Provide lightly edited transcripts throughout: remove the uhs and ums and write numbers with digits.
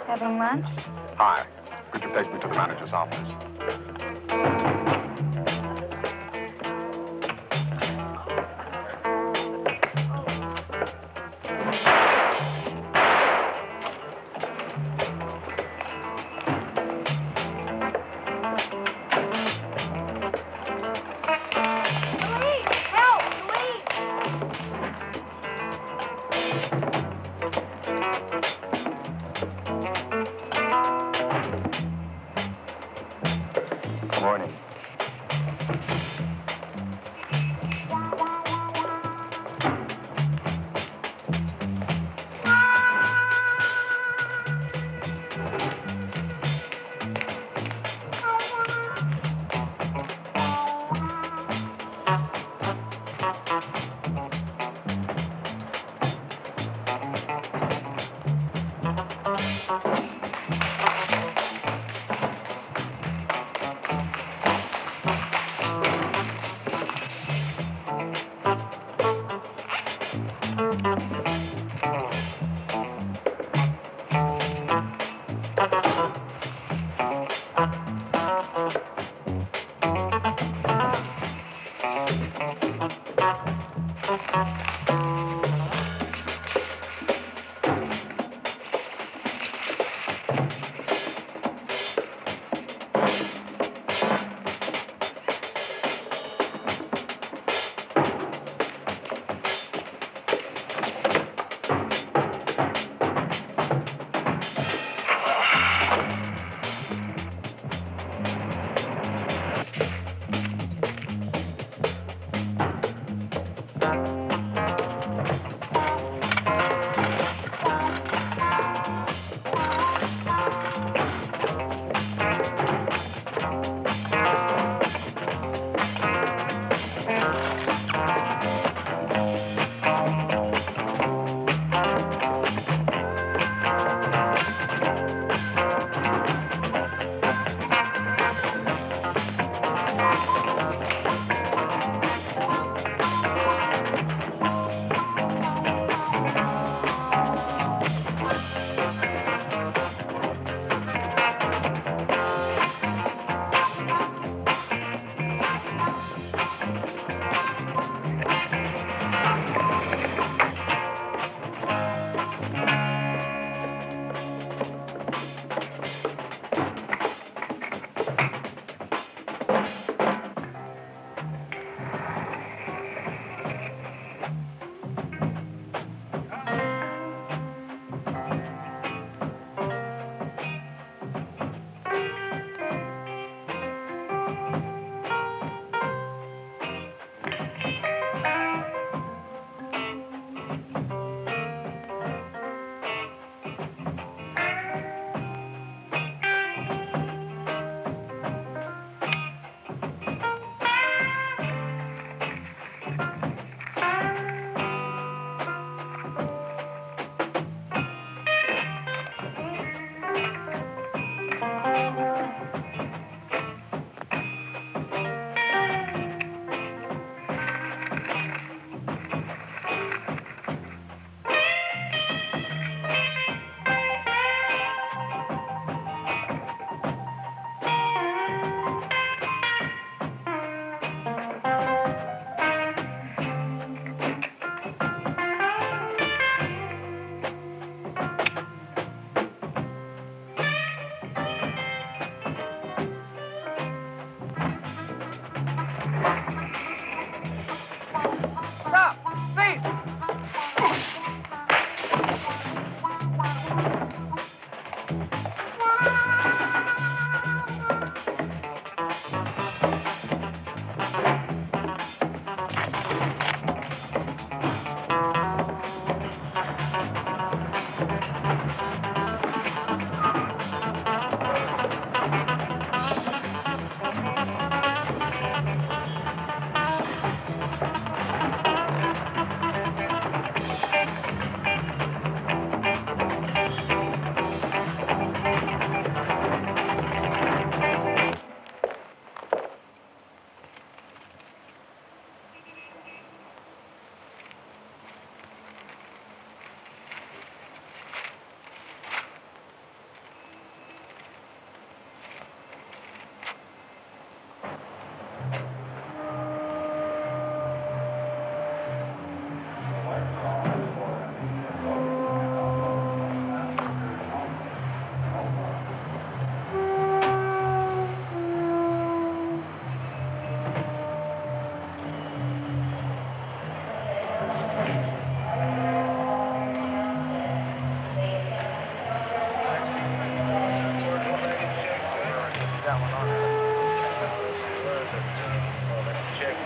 Having lunch? Hi. Could you take me to the manager's office?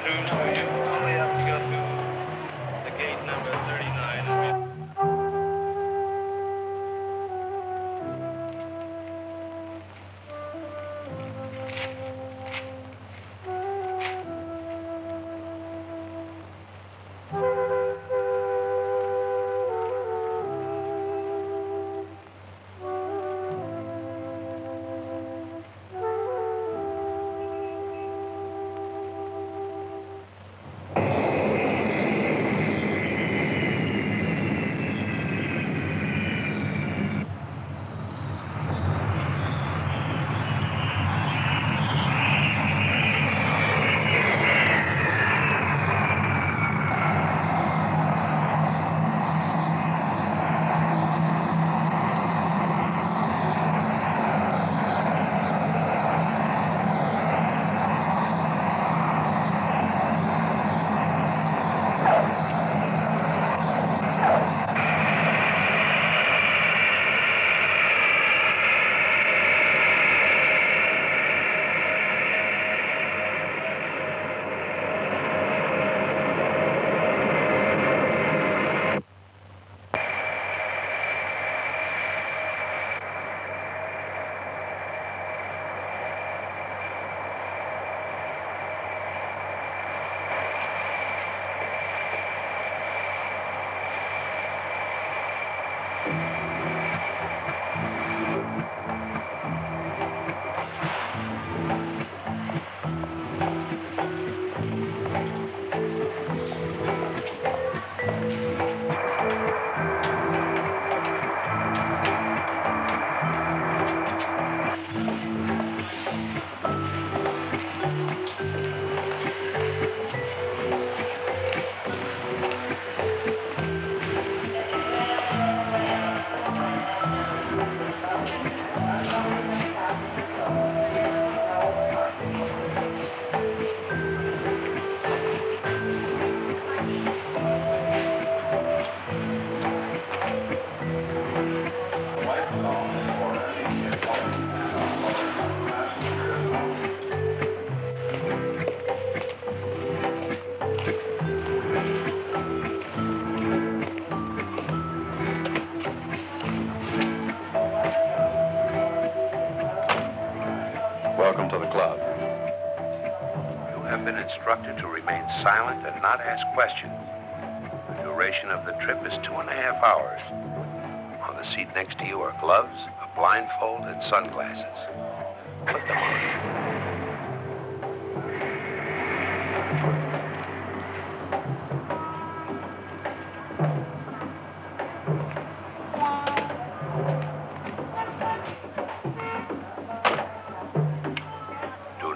through, so you only have to go through the gate number 39 and Welcome to the club. You have been instructed to remain silent and not ask questions. The duration of the trip is 2.5 hours. On the seat next to you are gloves, a blindfold, and sunglasses. Put them on.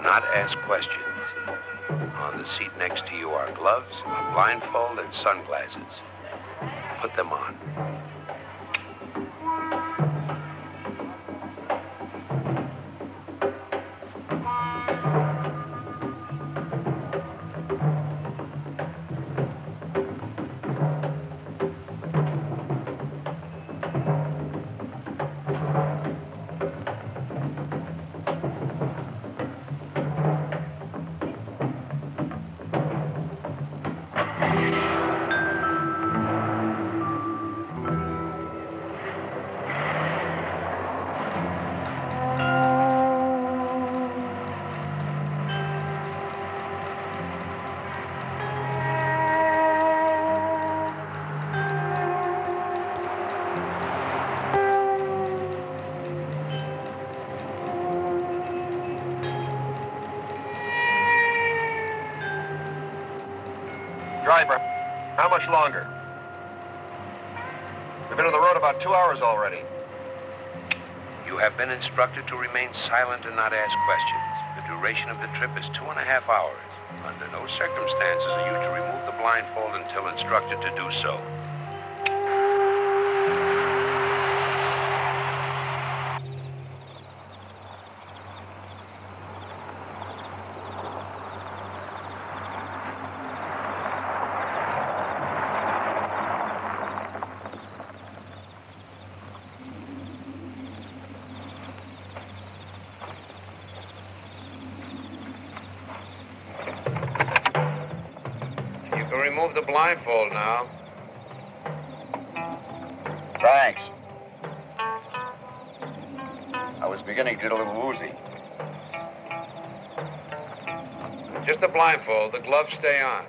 Not ask questions. On the seat next to you are gloves, a blindfold, and sunglasses. Put them on. Driver, how much longer? We've been on the road about 2 hours already. You have been instructed to remain silent and not ask questions. The duration of the trip is 2.5 hours. Under no circumstances are you to remove the blindfold until instructed to do so. remove the blindfold now. Thanks. I was beginning to get a little woozy. Just the blindfold. The gloves stay on.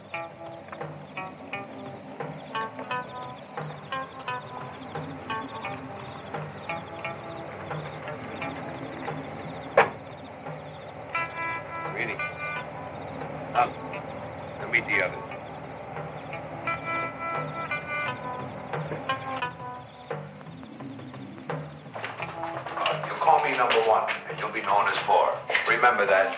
Really? Now meet the others. You call me number one, and you'll be known as four. Remember that.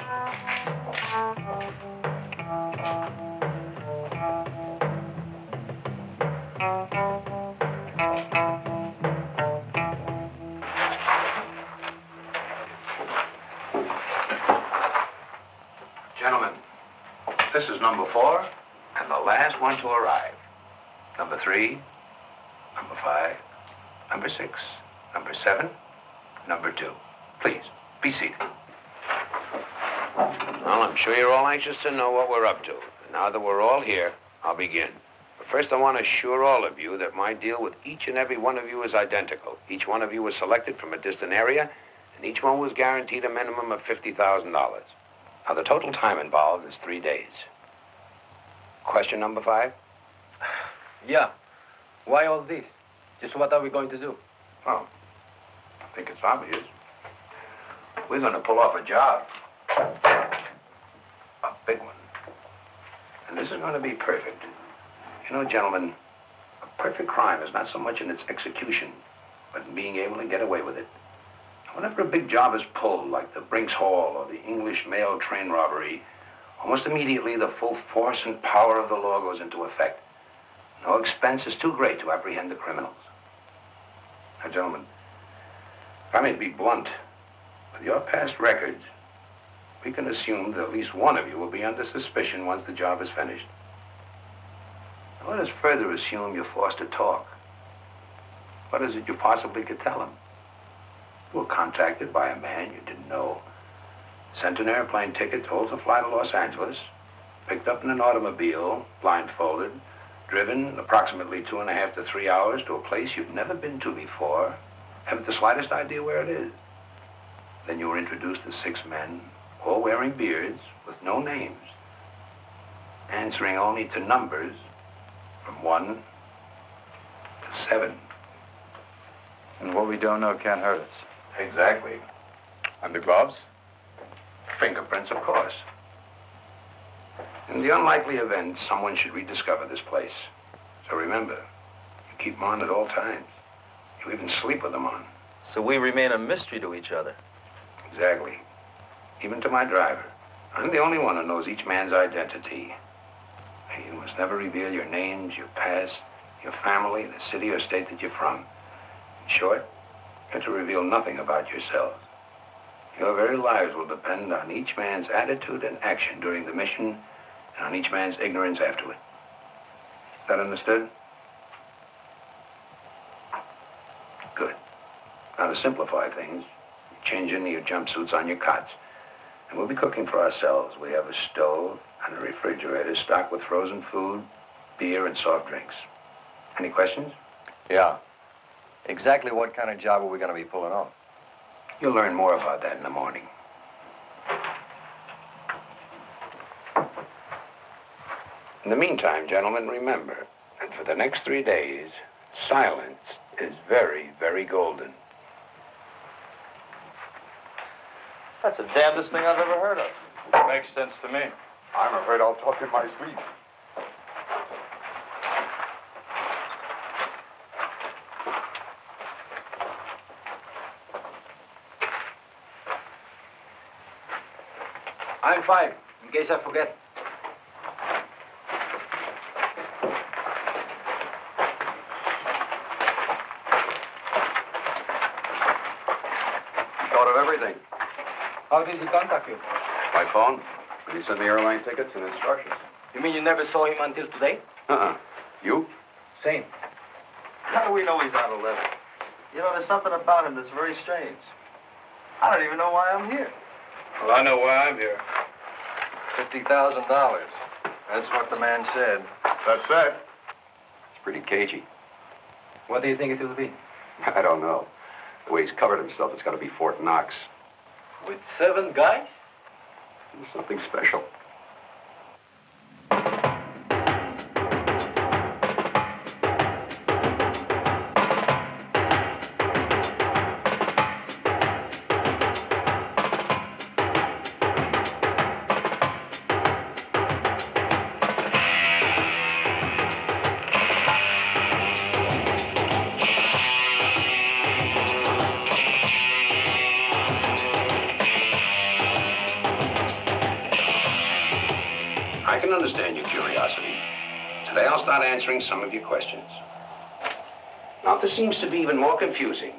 Gentlemen, this is number four, and the last one to arrive. Number three, number five, number six, number seven, number two. Please, be seated. Well, I'm sure you're all anxious to know what we're up to. And now that we're all here, I'll begin. But first, I want to assure all of you that my deal with each and every one of you is identical. Each one of you was selected from a distant area, and each one was guaranteed a minimum of $50,000. Now, the total time involved is 3 days. Question number 5? Yeah. Why all this? Just what are we going to do? Well, I think it's obvious. We're going to pull off a job. A big one. And this is going to be perfect. You know, gentlemen, a perfect crime is not so much in its execution, but in being able to get away with it. Whenever a big job is pulled, like the Brinks Hall or the English mail train robbery, almost immediately the full force and power of the law goes into effect. No expense is too great to apprehend the criminals. Now, gentlemen, if I may be blunt, with your past records, we can assume that at least one of you will be under suspicion once the job is finished. Now, let us further assume you're forced to talk. What is it you possibly could tell him? You were contacted by a man you didn't know, sent an airplane ticket, told to fly to Los Angeles, picked up in an automobile, blindfolded, driven approximately 2.5 to 3 hours to a place you've never been to before, haven't the slightest idea where it is. Then you were introduced to 6 men, all wearing beards, with no names, answering only to numbers from 1 to 7. And what we don't know can't hurt us. Exactly. And the gloves? Fingerprints, of course. In the unlikely event someone should rediscover this place. So remember, you keep them on at all times. You even sleep with them on. So we remain a mystery to each other. Exactly. Even to my driver. I'm the only one who knows each man's identity. You must never reveal your names, your past, your family, the city or state that you're from. In short, you're to reveal nothing about yourselves. Your very lives will depend on each man's attitude and action during the mission and on each man's ignorance afterward. Is that understood? Good. Now, to simplify things, change into your jumpsuits on your cots. And we'll be cooking for ourselves. We have a stove and a refrigerator stocked with frozen food, beer, and soft drinks. Any questions? Yeah. Exactly what kind of job are we going to be pulling off? You'll learn more about that in the morning. In the meantime, gentlemen, remember that for the next 3 days, silence is very, very golden. That's the damnedest thing I've ever heard of. Makes sense to me. I'm afraid I'll talk in my sleep. I'm 5, in case I forget. He thought of everything. How did he contact you? By phone. And he sent me airline tickets and instructions. You mean you never saw him until today? You? Same. How do we know he's on 11? You know, there's something about him that's very strange. I don't even know why I'm here. Well, I know why I'm here. $50,000. That's what the man said. That's it. It's pretty cagey. What do you think it will be? I don't know. The way he's covered himself, it's got to be Fort Knox. With 7 guys? Something special. I can understand your curiosity. Today I'll start answering some of your questions. Now, if this seems to be even more confusing,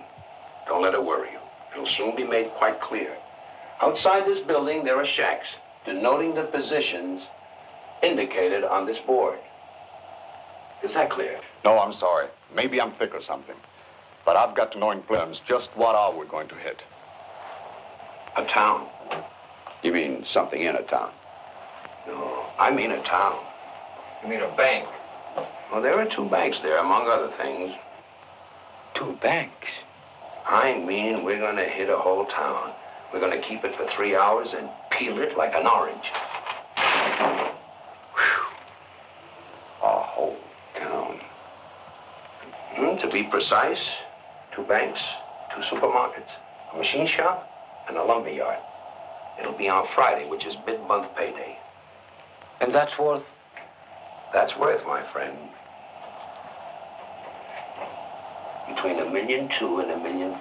don't let it worry you. It'll soon be made quite clear. Outside this building, there are shacks denoting the positions indicated on this board. Is that clear? No, I'm sorry. Maybe I'm thick or something. But I've got to know in terms just what hour we're going to hit. A town. You mean something in a town? No, I mean a town. You mean a bank? Well, there are 2 banks there, among other things. 2 banks? I mean, we're going to hit a whole town. We're going to keep it for 3 hours and peel it like an orange. Whew. A whole town. To be precise, 2 banks, 2 supermarkets, a machine shop, and a lumber yard. It'll be on Friday, which is mid-month payday. And that's worth? That's worth, my friend, between $1.2 million and $1.4 million.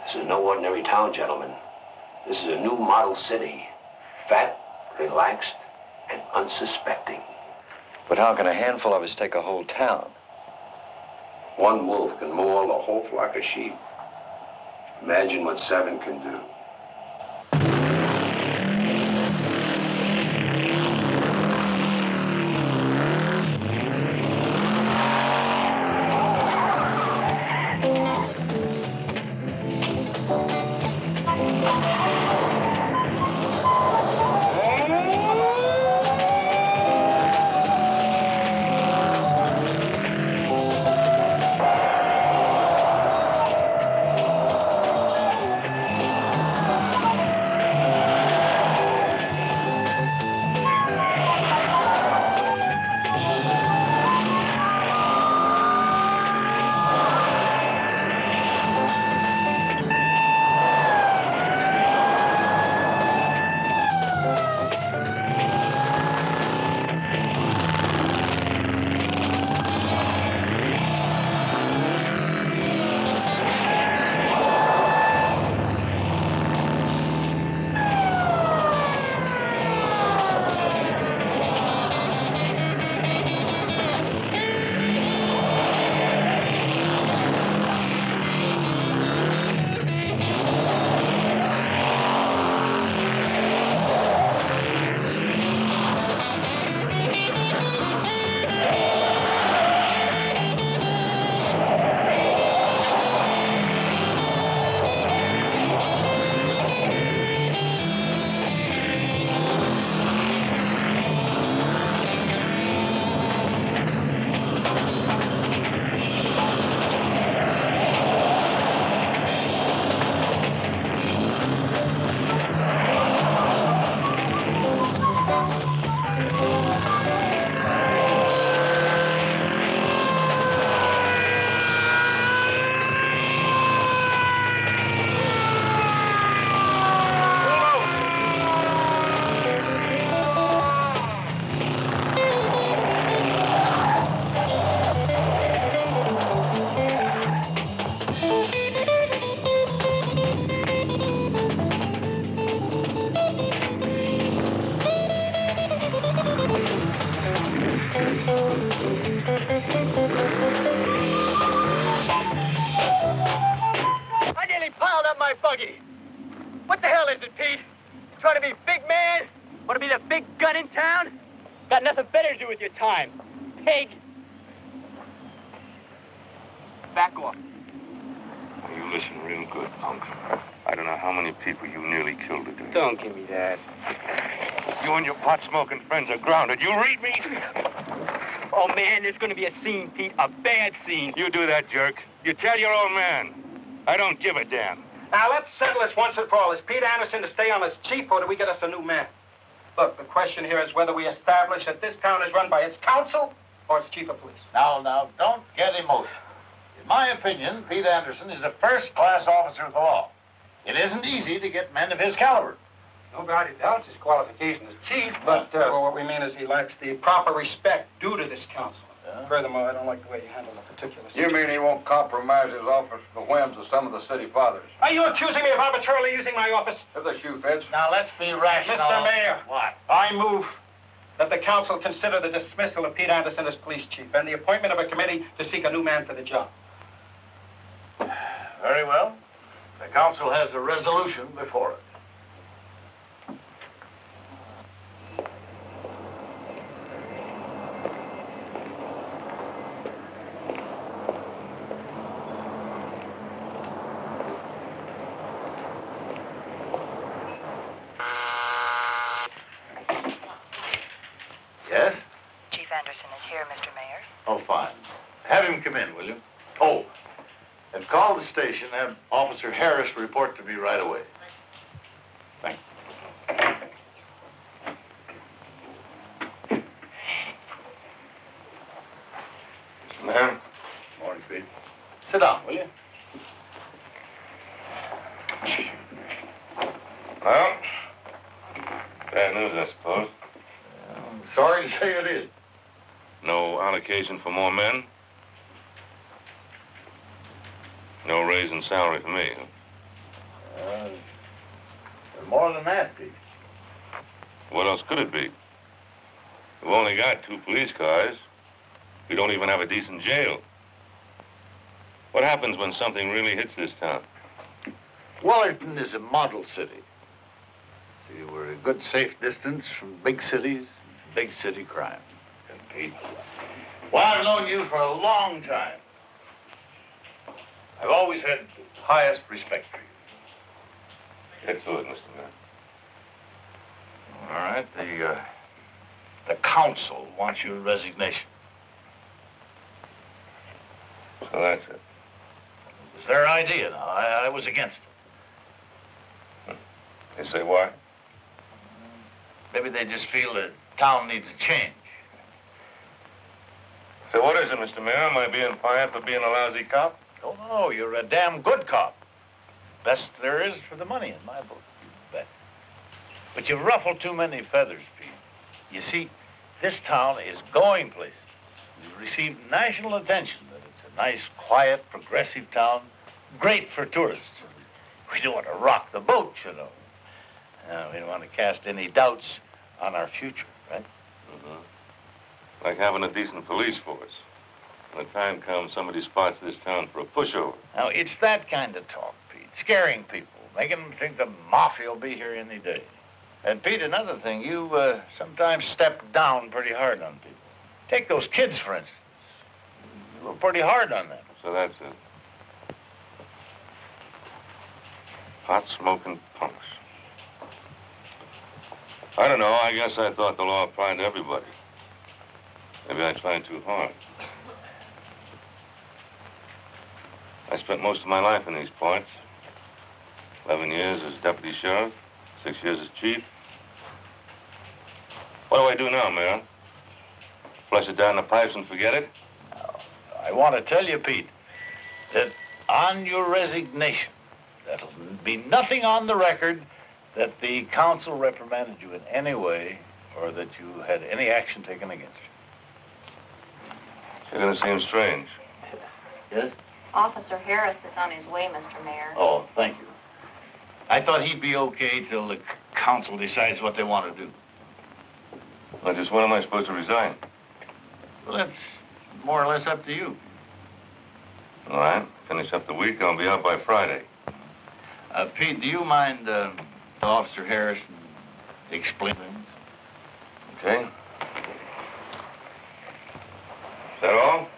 This is no ordinary town, gentlemen. This is a new model city. Fat, relaxed, and unsuspecting. But how can a handful of us take a whole town? 1 wolf can maul a whole flock of sheep. Imagine what 7 can do. What the hell is it, Pete? Trying to be big man? Want to be the big gun in town? Got nothing better to do with your time, pig. Back off. You listen real good, punk. I don't know how many people you nearly killed today. Don't give me that. You and your pot-smoking friends are grounded. You read me? Oh, man, there's going to be a scene, Pete. A bad scene. You do that, jerk. You tell your old man. I don't give a damn. Now, let's settle this once and for all. Is Pete Anderson to stay on as chief, or do we get us a new man? Look, the question here is whether we establish that this town is run by its council or its chief of police. Now, don't get emotional. In my opinion, Pete Anderson is a first-class officer of the law. It isn't easy to get men of his caliber. Nobody doubts his qualification as chief, but well, what we mean is he lacks the proper respect due to this council. Furthermore, I don't like the way you handle the particulars. You mean he won't compromise his office for the whims of some of the city fathers? Are you accusing me of arbitrarily using my office? If the shoe fits. Now, let's be rational. Mr. Mayor. What? I move that the council consider the dismissal of Pete Anderson as police chief and the appointment of a committee to seek a new man for the job. Very well. The council has a resolution before it. Yes? Chief Anderson is here, Mr. Mayor. Oh, fine. Have him come in, will you? Oh, and call the station. Have Officer Harris report to me right away. Thank you. Ma'am? Morning, Pete. Sit down, will you? Well, bad news, I suppose. I'm sorry to say it is. No allocation for more men? No raise in salary for me, huh? More than that, Pete. What else could it be? We've only got 2 police cars. We don't even have a decent jail. What happens when something really hits this town? Wellerton is a model city. See, we're a good safe distance from big cities, big city crime. And Pete, well, I've known you for a long time. I've always had the highest respect for you. Get to it, Mr. Mayor. All right, the council wants your resignation. So that's it. It was their idea. Now, I was against it. They say why? Maybe they just feel the town needs a change. So what is it, Mr. Mayor? Am I being fired for being a lousy cop? Oh, no, you're a damn good cop. Best there is for the money in my book, you bet. But you've ruffled too many feathers, Pete. You see, this town is going places. We've received national attention that it's a nice, quiet, progressive town, great for tourists. We don't want to rock the boat, you know. We don't want to cast any doubts on our future, right? Mm-hmm. Like having a decent police force. When the time comes, somebody spots this town for a pushover. Now, it's that kind of talk, Pete. Scaring people, making them think the mafia will be here any day. And, Pete, another thing, you sometimes step down pretty hard on people. Take those kids, for instance. You were pretty hard on them. So that's it. Pot-smoking punks. I don't know. I guess I thought the law applied to everybody. Maybe I tried too hard. I spent most of my life in these points. 11 years as deputy sheriff, 6 years as chief. What do I do now, Mayor? Flush it down the pipes and forget it? I want to tell you, Pete, that on your resignation, that'll be nothing on the record that the council reprimanded you in any way or that you had any action taken against you. You're going to seem strange. Yes? Officer Harris is on his way, Mr. Mayor. Oh, thank you. I thought he'd be okay till the council decides what they want to do. Well, just when am I supposed to resign? Well, that's more or less up to you. All right. Finish up the week. I'll be out by Friday. Pete, do you mind Officer Harris explain things? Okay. Is that all?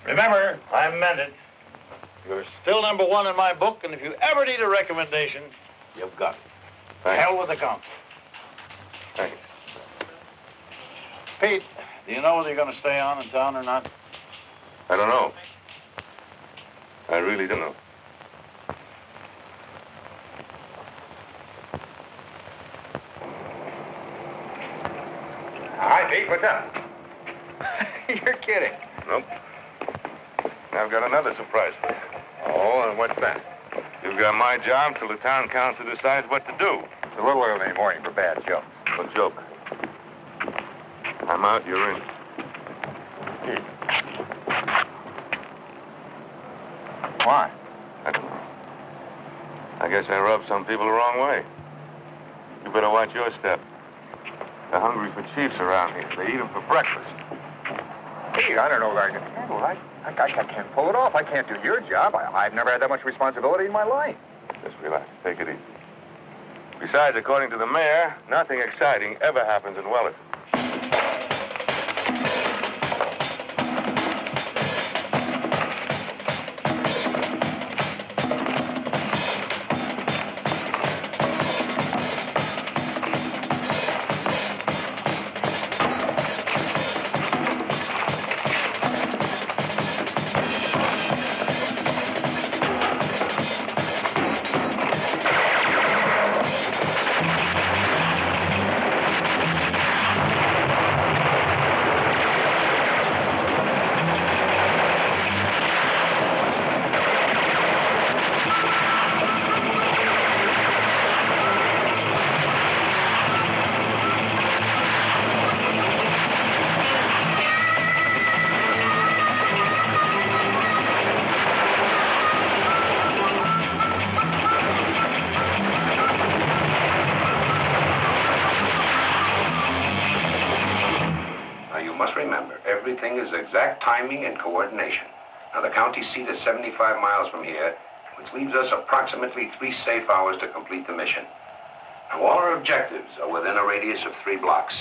Remember, I meant it. Good. You're still number one in my book, and if you ever need a recommendation, you've got it. The hell with the council. Thanks. Pete, do you know whether you're going to stay on in town or not? I don't know. I really don't know. Hi, Pete. What's up? You're kidding. Nope. I've got another surprise for you. Oh, and what's that? You've got my job till the town council decides what to do. It's a little early in the morning for bad jokes. What joke? I'm out, you're in. Pete. Why? I don't know. I guess I rubbed some people the wrong way. You better watch your step. They're hungry for chiefs around here. They eat them for breakfast. Pete, I don't know that I can handle it. I can't pull it off. I can't do your job. I've never had that much responsibility in my life. Just relax. Take it easy. Besides, according to the mayor, nothing exciting ever happens in Wellington. Everything is exact timing and coordination. Now, the county seat is 75 miles from here, which leaves us approximately 3 safe hours to complete the mission. Now, all our objectives are within a radius of 3 blocks.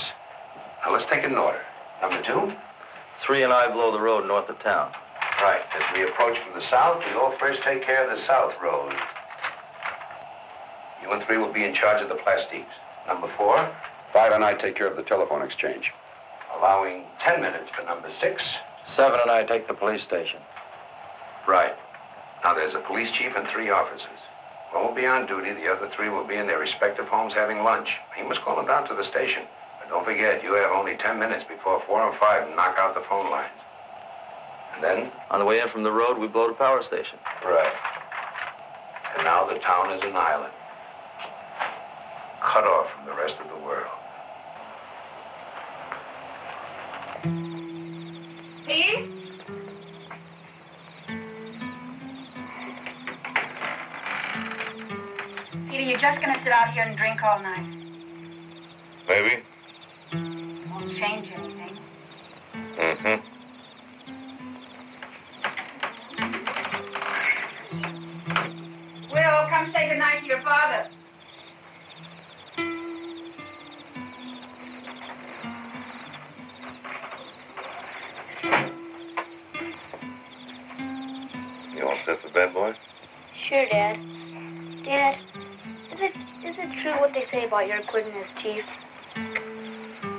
Now, let's take it in order. Number 2? 3 and I blow the road north of town. Right. As we approach from the south, we'll first take care of the south road. You and 3 will be in charge of the plastiques. Number 4? 5 and I take care of the telephone exchange. Allowing 10 minutes for number 6. 7 and I take the police station. Right. Now, there's a police chief and 3 officers. One will be on duty. The other 3 will be in their respective homes having lunch. You must call them down to the station. But don't forget, you have only 10 minutes before 4 and 5 knock out the phone lines. And then? On the way in from the road, we blow the power station. Right. And now the town is an island. Cut off from the rest of the world. Pete? Peter, you're just going to sit out here and drink all night. Maybe. Won't change anything. Mm-hmm. Will, come say goodnight to your father. You all set for bed, boy? Sure, Dad. Dad, is it true what they say about your quitting as chief?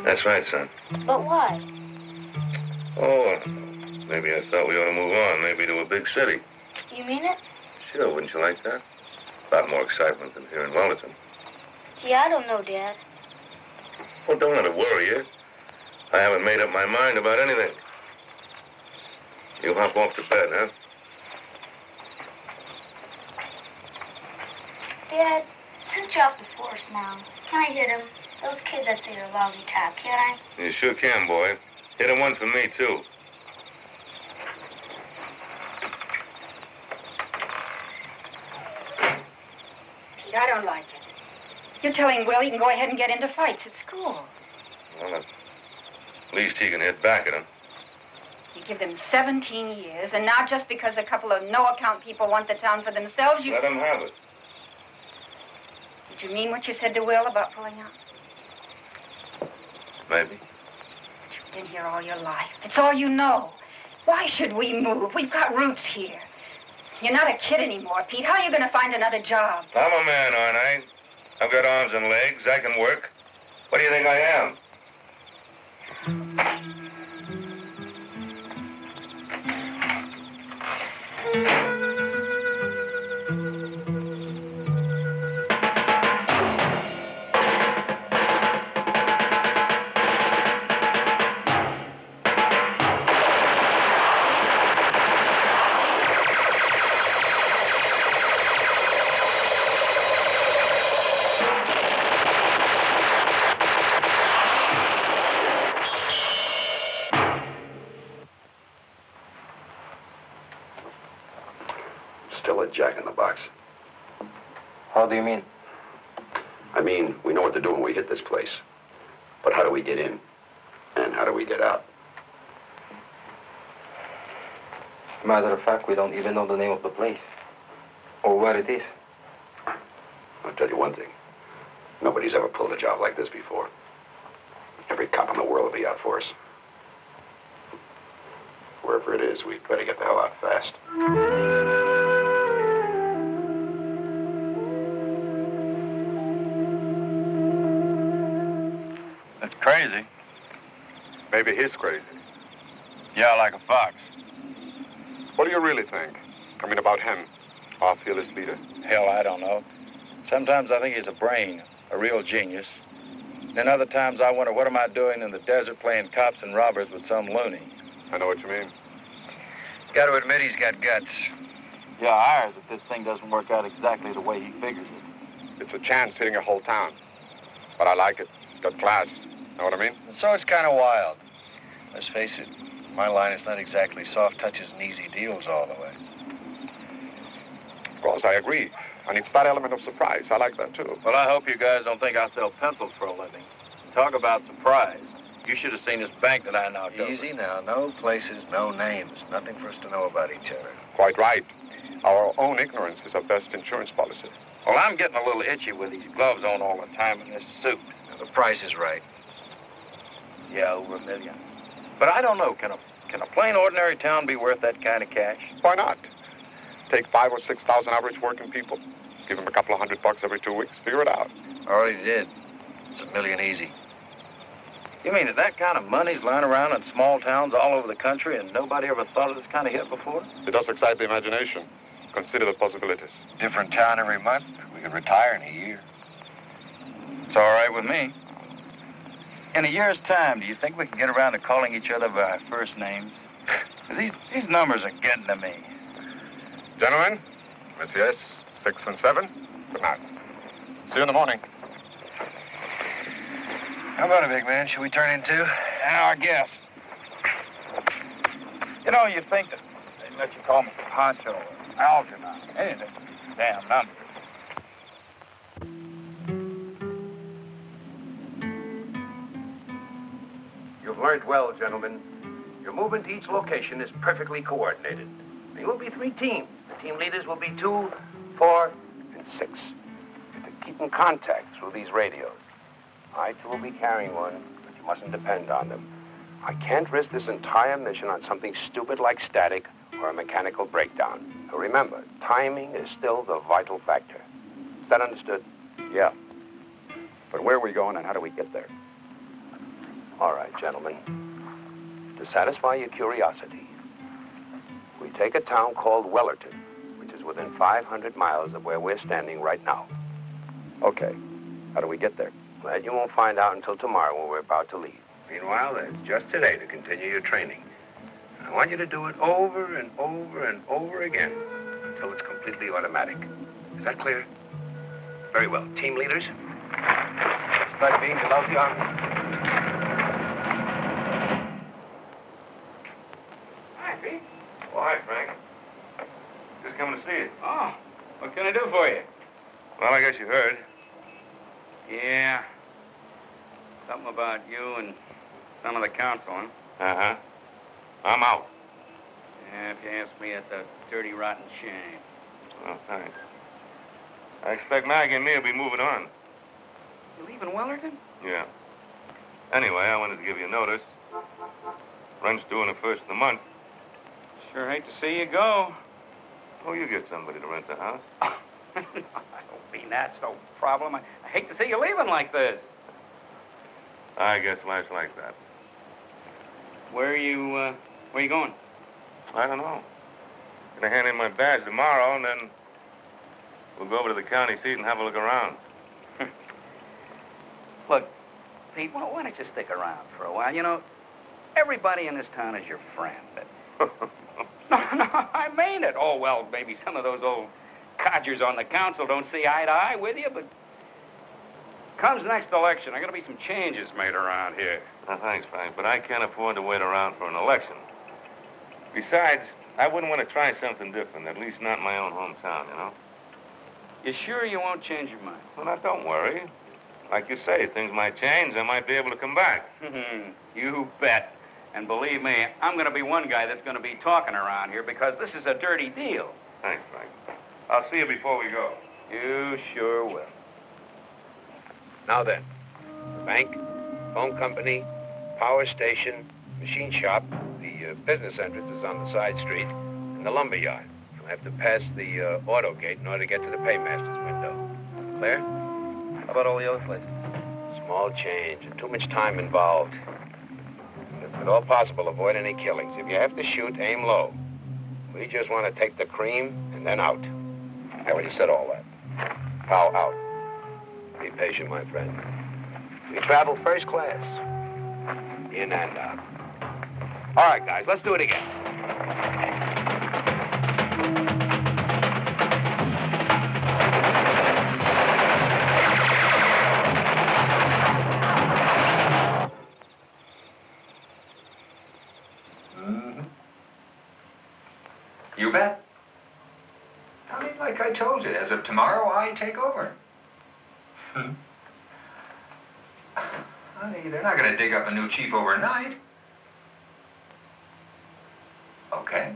That's right, son. But what? Oh, maybe I thought we ought to move on, maybe to a big city. You mean it? Sure, wouldn't you like that? A lot more excitement than here in Wellington. Gee, I don't know, Dad. Well, don't let it worry you. I haven't made up my mind about anything. You hop off to bed, huh? Dad, since you're off the force now, can I hit him? Those kids up there are lousy top, can't I? You sure can, boy. Hit him one for me, too. Pete, I don't like it. You're telling Will he can go ahead and get into fights at school. Well, at least he can hit back at him. You give them 17 years, and now just because a couple of no-account people want the town for themselves, you... Let him have it. Did you mean what you said to Will about pulling out? Maybe. But you've been here all your life. It's all you know. Why should we move? We've got roots here. You're not a kid anymore, Pete. How are you going to find another job? I'm a man, aren't I? I've got arms and legs. I can work. What do you think I am? Still a jack in the box. How do you mean? I mean, we know what to do when we hit this place. But how do we get in? And how do we get out? Matter of fact, we don't even know the name of the place. Or where it is. I'll tell you one thing. Nobody's ever pulled a job like this before. Every cop in the world will be out for us. Wherever it is, we better get the hell out fast. That's crazy. Maybe he's crazy. Yeah, like a fox. What do you really think? I mean, about him, our fearless leader. Hell, I don't know. Sometimes I think he's a brain, a real genius. Then other times I wonder, what am I doing in the desert playing cops and robbers with some loony? I know what you mean. Got to admit he's got guts. Yeah, Hyer, if this thing doesn't work out exactly the way he figures it. It's a chance hitting a whole town. But I like it. Got class. Know what I mean? So it's kind of wild. Let's face it, my line is not exactly soft touches and easy deals all the way. Of course, I agree. And it's that element of surprise. I like that, too. Well, I hope you guys don't think I sell pencils for a living. Talk about surprise. You should have seen this bank that I knocked over. Easy now. No places, no names. Nothing for us to know about each other. Quite right. Our own ignorance is our best insurance policy. Well, I'm getting a little itchy with these gloves on all the time in this suit. Now, the price is right. Yeah, over $1 million. But I don't know. Can a plain, ordinary town be worth that kind of cash? Why not? Take 5,000 or 6,000 average working people. Give them a couple of $100 every 2 weeks. Figure it out. Already did. It's $1 million easy. You mean that kind of money's lying around in small towns all over the country and nobody ever thought of this kind of hit before? It does excite the imagination. Consider the possibilities. Different town every month. We could retire in a year. It's all right with me. In a year's time, do you think we can get around to calling each other by our first names? These numbers are getting to me. Gentlemen, Messieurs, 6 and 7, good night. See you in the morning. How about it, big man? Should we turn in too? I guess. You know, you think that they'd let you call me Poncho or Algernon, anything. Damn number. You've learned well, gentlemen. Your movement to each location is perfectly coordinated. There will be 3 teams. The team leaders will be 2, 4, and 6. You're to keep in contact through these radios. I, too, will be carrying one, but you mustn't depend on them. I can't risk this entire mission on something stupid like static or a mechanical breakdown. So remember, timing is still the vital factor. Is that understood? Yeah. But where are we going and how do we get there? All right, gentlemen. To satisfy your curiosity, we take a town called Wellerton, which is within 500 miles of where we're standing right now. Okay. How do we get there? That you won't find out until tomorrow when we're about to leave. Meanwhile, there's just today to continue your training. I want you to do it over and over and over again until it's completely automatic. Is that clear? Very well. Team leaders, start being about the army. Hi, Pete. Oh, hi, Frank. Just coming to see you. Oh, what can I do for you? Well, I guess you heard. Yeah. Something about you and some of the council, huh? Uh-huh. I'm out. Yeah, if you ask me, it's a dirty, rotten shame. Well, thanks. I expect Maggie and me will be moving on. You leaving Wellerton? Yeah. Anyway, I wanted to give you a notice. Rent's due on the 1st of the month. Sure hate to see you go. Oh, you get somebody to rent the house. I don't mean that's no problem. I hate to see you leaving like this. I guess life's like that. Where are you going? I don't know. Gonna hand in my badge tomorrow, and then we'll go over to the county seat and have a look around. Look, Pete, why don't you stick around for a while? You know, everybody in this town is your friend. No, I mean it. Oh, well, maybe some of those old codgers on the council don't see eye to eye with you, but comes next election, there are going to be some changes made around here. Thanks, Frank, but I can't afford to wait around for an election. Besides, I wouldn't want to try something different, at least not in my own hometown, you know? You sure you won't change your mind? Well, now, don't worry. Like you say, things might change. I might be able to come back. You bet. And believe me, I'm going to be one guy that's going to be talking around here because this is a dirty deal. Thanks, Frank. I'll see you before we go. You sure will. Now then, bank, phone company, power station, machine shop, the business entrance is on the side street, and the lumber yard. You'll have to pass the auto gate in order to get to the paymaster's window. Clear? How about all the other places? Small change and too much time involved. If at all possible, avoid any killings. If you have to shoot, aim low. We just want to take the cream and then out. I already said all that. Pal out. Be patient, my friend. We travel first class. In and out. All right, guys, let's do it again. You bet. I mean, like I told you, as of tomorrow, I take over. Honey, they're not going to dig up a new chief overnight. Okay.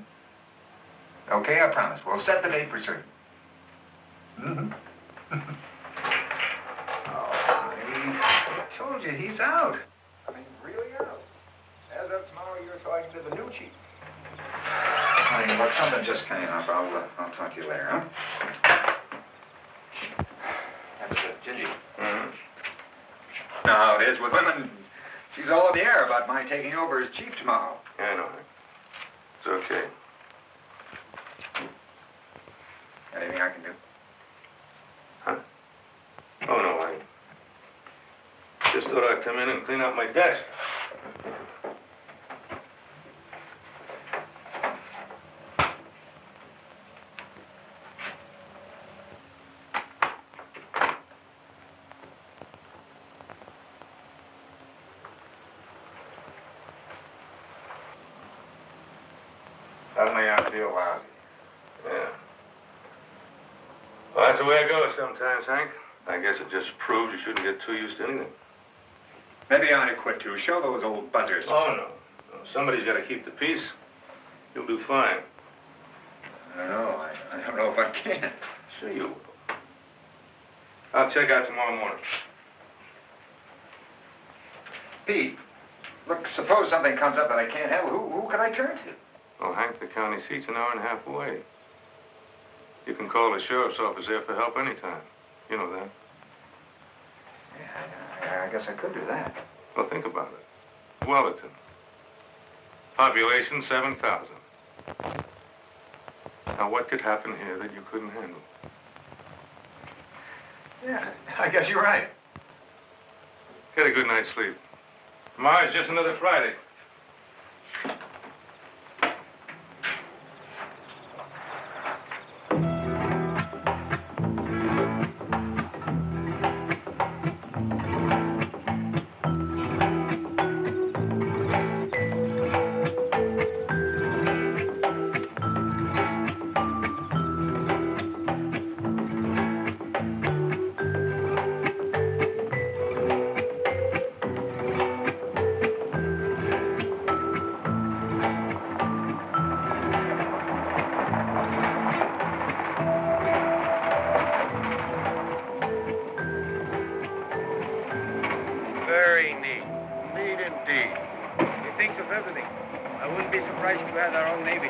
Okay, I promise. We'll set the date for certain. I told you, he's out. I mean, really out. As of tomorrow, you're talking to the new chief. Honey, look, something just came up. I'll talk to you later, huh? That was Gingy. Mm-hmm. Know how it is with women. She's all in the air about my taking over as chief tomorrow. Yeah, I know. It's okay. Anything I can do? Huh? Oh, no, I just thought I'd come in and clean out my desk. Suddenly I feel lousy. Yeah. Well, that's the way it goes sometimes, Hank. I guess it just proves you shouldn't get too used to anything. Maybe I ought to quit, too. Show those old buzzers. Oh, no. Somebody's got to keep the peace. You'll do fine. I don't know. I don't know if I can. Sure you will. I'll check out tomorrow morning. Pete, look, suppose something comes up that I can't handle. Who can I turn to? Well, Hank, the county seat's an hour and a half away. You can call the sheriff's office there for help anytime. You know that. Yeah, I guess I could do that. Well, think about it. Wellerton. Population 7,000. Now, what could happen here that you couldn't handle? Yeah, I guess you're right. Get a good night's sleep. Tomorrow's just another Friday. Very neat. Neat indeed. He thinks of everything. I wouldn't be surprised if we had our own Navy.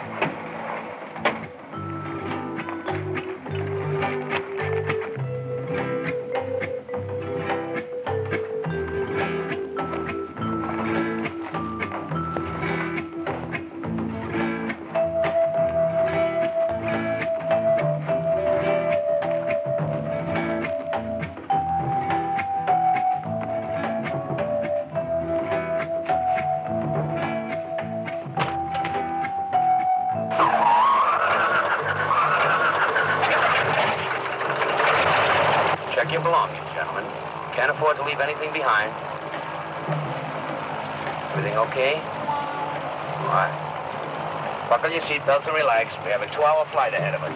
belongings, gentlemen. Can't afford to leave anything behind. Everything okay? All right. Buckle your seatbelts and relax. We have a 2-hour flight ahead of us.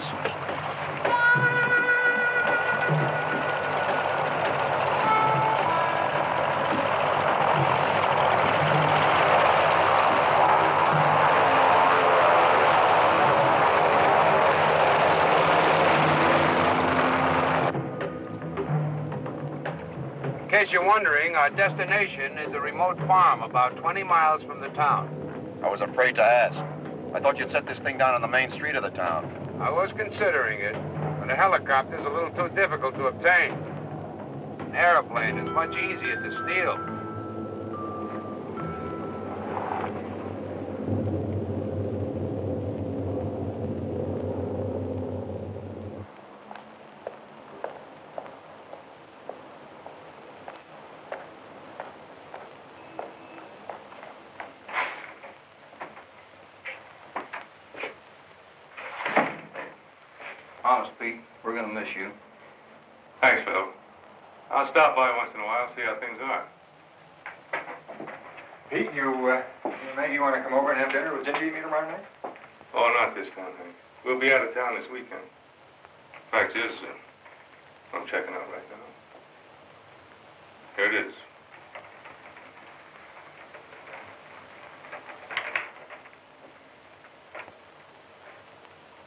In case you're wondering, our destination is a remote farm about 20 miles from the town. I was afraid to ask. I thought you'd set this thing down on the main street of the town. I was considering it, but a helicopter's a little too difficult to obtain. An airplane is much easier to steal. Honest, Pete, we're going to miss you. Thanks, Phil. I'll stop by once in a while, see how things are. Pete, you maybe want to come over and have dinner with Ginger and me tomorrow night? Oh, not this time, Hank. We'll be out of town this weekend. Fact is, I'm checking out right now. Here it is.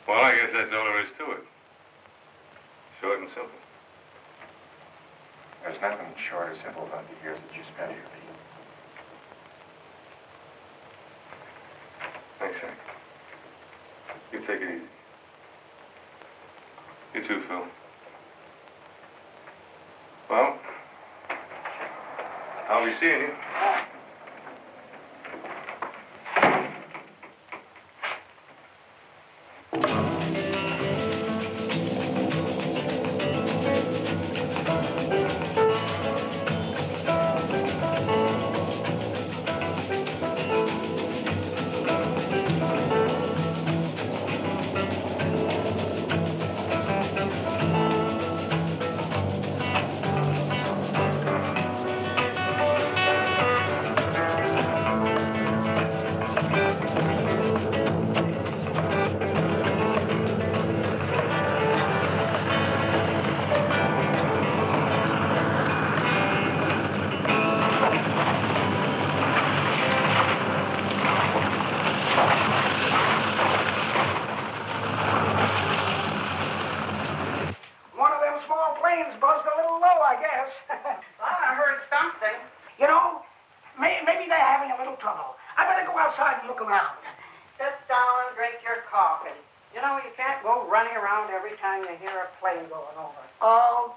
Well, I guess that's all there is to it. Short and simple. There's nothing short or simple about the years that you spent here, Pete. Thanks, Hank. You take it easy. You too, Phil. Well, I'll be seeing you.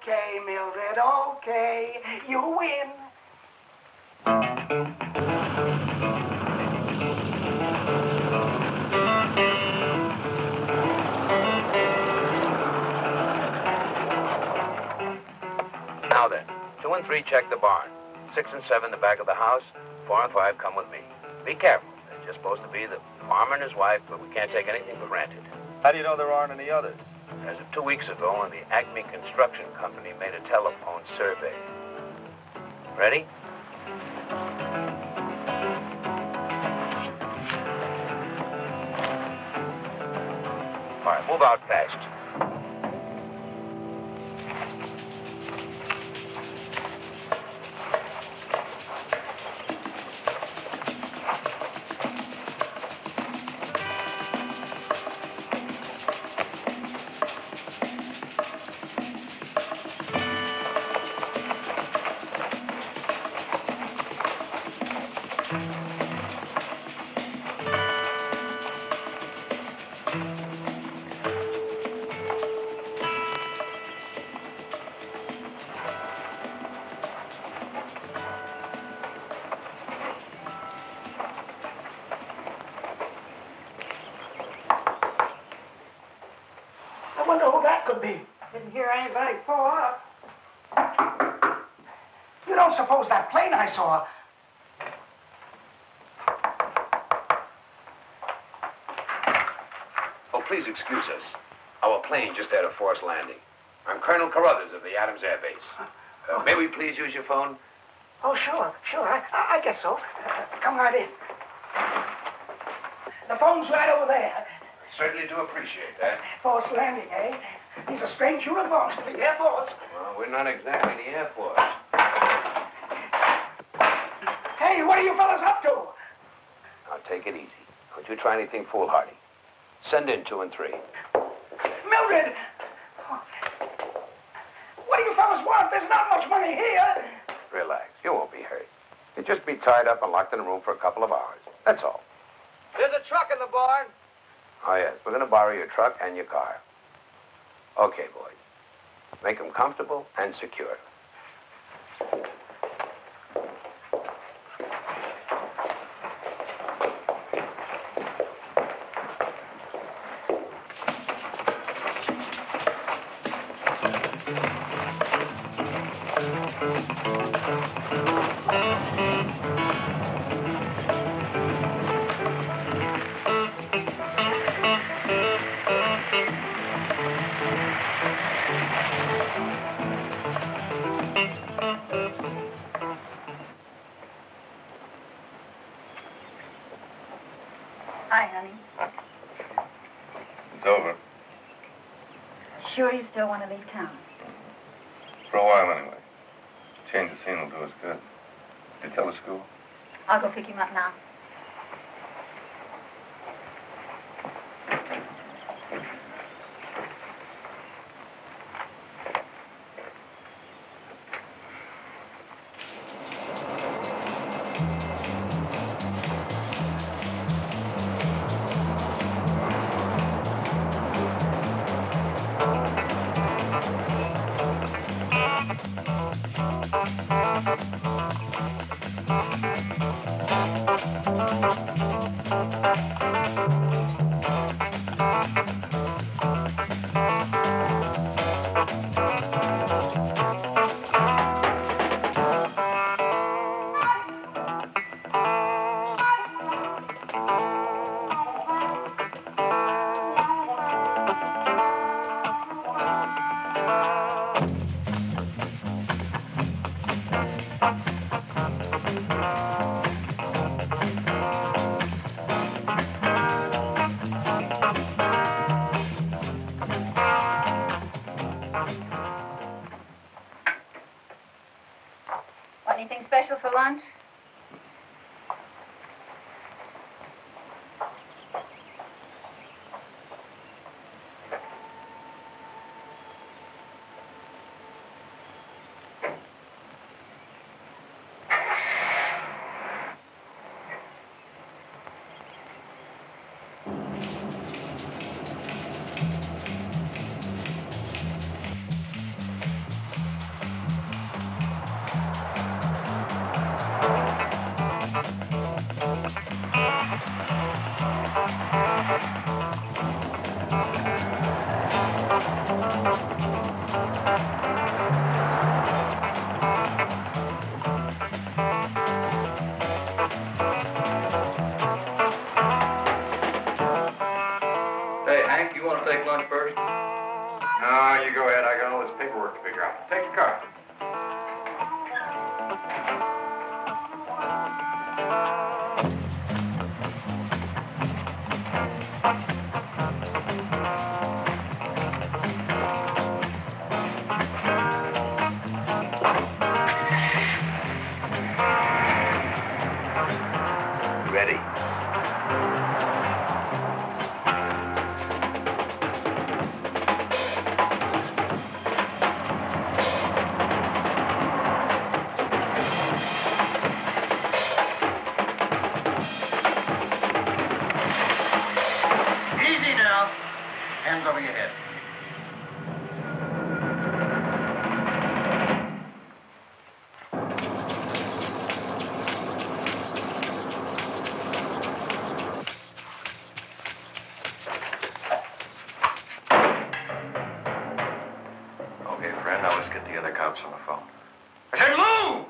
Okay, Mildred, okay. You win. Now then, 2 and 3 check the barn. 6 and 7 the back of the house. 4 and 5 come with me. Be careful. They're just supposed to be the farmer and his wife, but we can't take anything for granted. How do you know there aren't any others? As of 2 weeks ago, when the Acme Construction Company made a telephone survey. Ready? All right, move out fast. I wonder who that could be. Didn't hear anybody pull up. You don't suppose that plane I saw... Oh, please excuse us. Our plane just had a forced landing. I'm Colonel Carruthers of the Adams Air Base. May we please use your phone? Oh, sure. I guess so. Come right in. The phone's right over there. Certainly do appreciate that. Force landing, eh? These are strange uniforms for the Air Force. Well, we're not exactly the Air Force. Hey, what are you fellas up to? Now, take it easy. Don't you try anything foolhardy. Send in 2 and 3. Mildred! What do you fellas want? There's not much money here. Relax. You won't be hurt. You'll just be tied up and locked in a room for a couple of hours. That's all. There's a truck in the barn. Oh, yes. We're going to borrow your truck and your car. Okay, boys. Make them comfortable and secure. Hi, honey. It's over. Sure you still want to leave town? For a while, anyway. Change of scene will do us good. Did you tell the school? I'll go pick him up now. Want anything special for lunch? Hey, Hank, you want to take lunch first? No, you go ahead. I got all this paperwork to figure out. Take the car. Ready? Easy now. Hands over your head. Okay, friend, now let's get the other cops on the phone. I said move!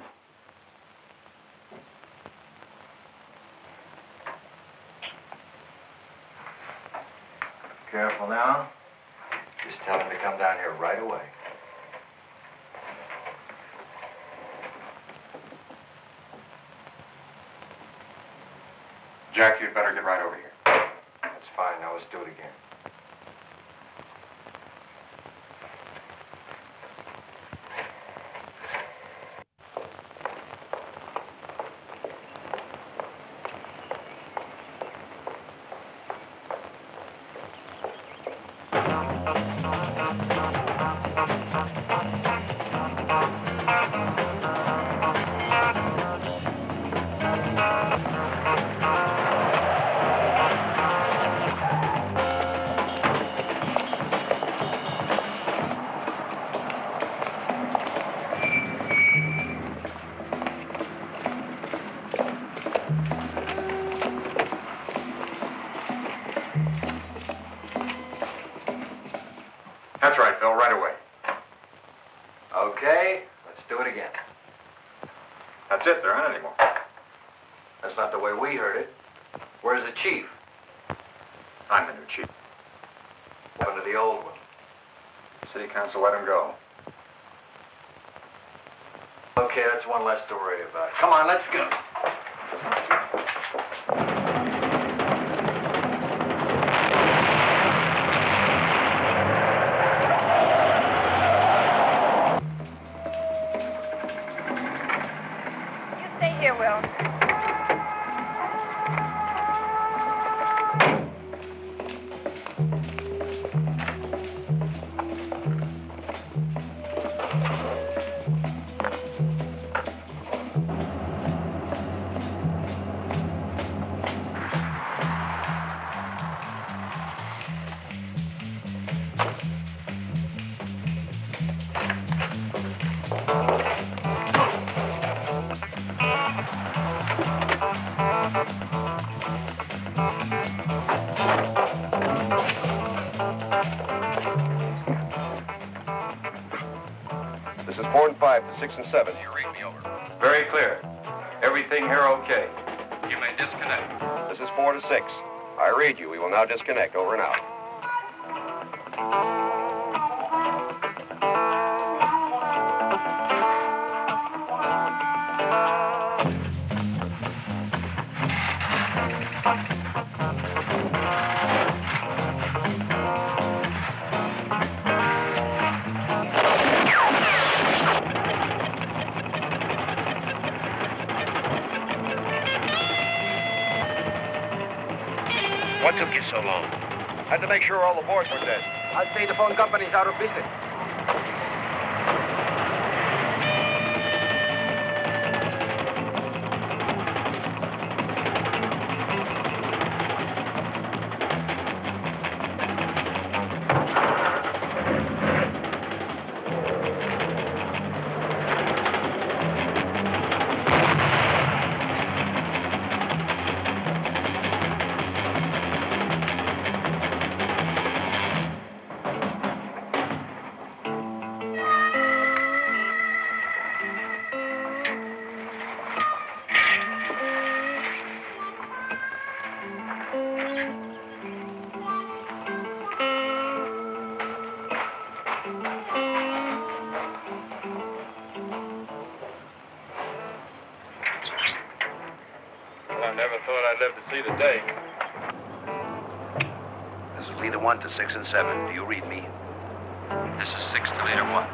Careful now. Just tell him to come down here right away. Jack, you'd better get right over here. That's fine. Now let's do it again. That's right, Phil, right away. Okay, let's do it again. That's it, there aren't any more. That's not the way we heard it. Where's the chief? I'm the new chief. What happened to the old one? City council let him go. Okay, that's one less to worry about. Come on, let's go. Stay here, Will. This is 4 and 5 to 6 and 7. You read me over. Very clear. Everything here okay. You may disconnect. This is 4 to 6. I read you. We will now disconnect. Over and out. What took you so long? Had to make sure all the boards were dead. I'd say the phone company's out of business. I never thought I'd live to see the day. This is leader 1 to 6 and 7. Do you read me? This is 6 to leader 1.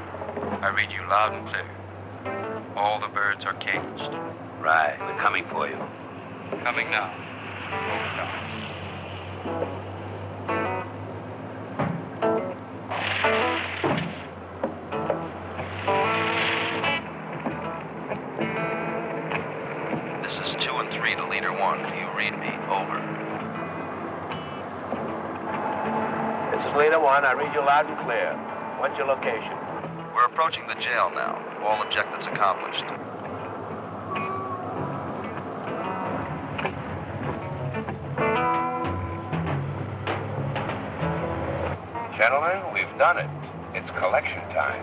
I read you loud and clear. All the birds are caged. Right. We're coming for you. Coming now. Over now. This is 2 and 3 to leader 1. Do you read me? Over. This is leader 1. I read you loud and clear. What's your location? We're approaching the jail now. All objectives accomplished. Gentlemen, we've done it. It's collection time.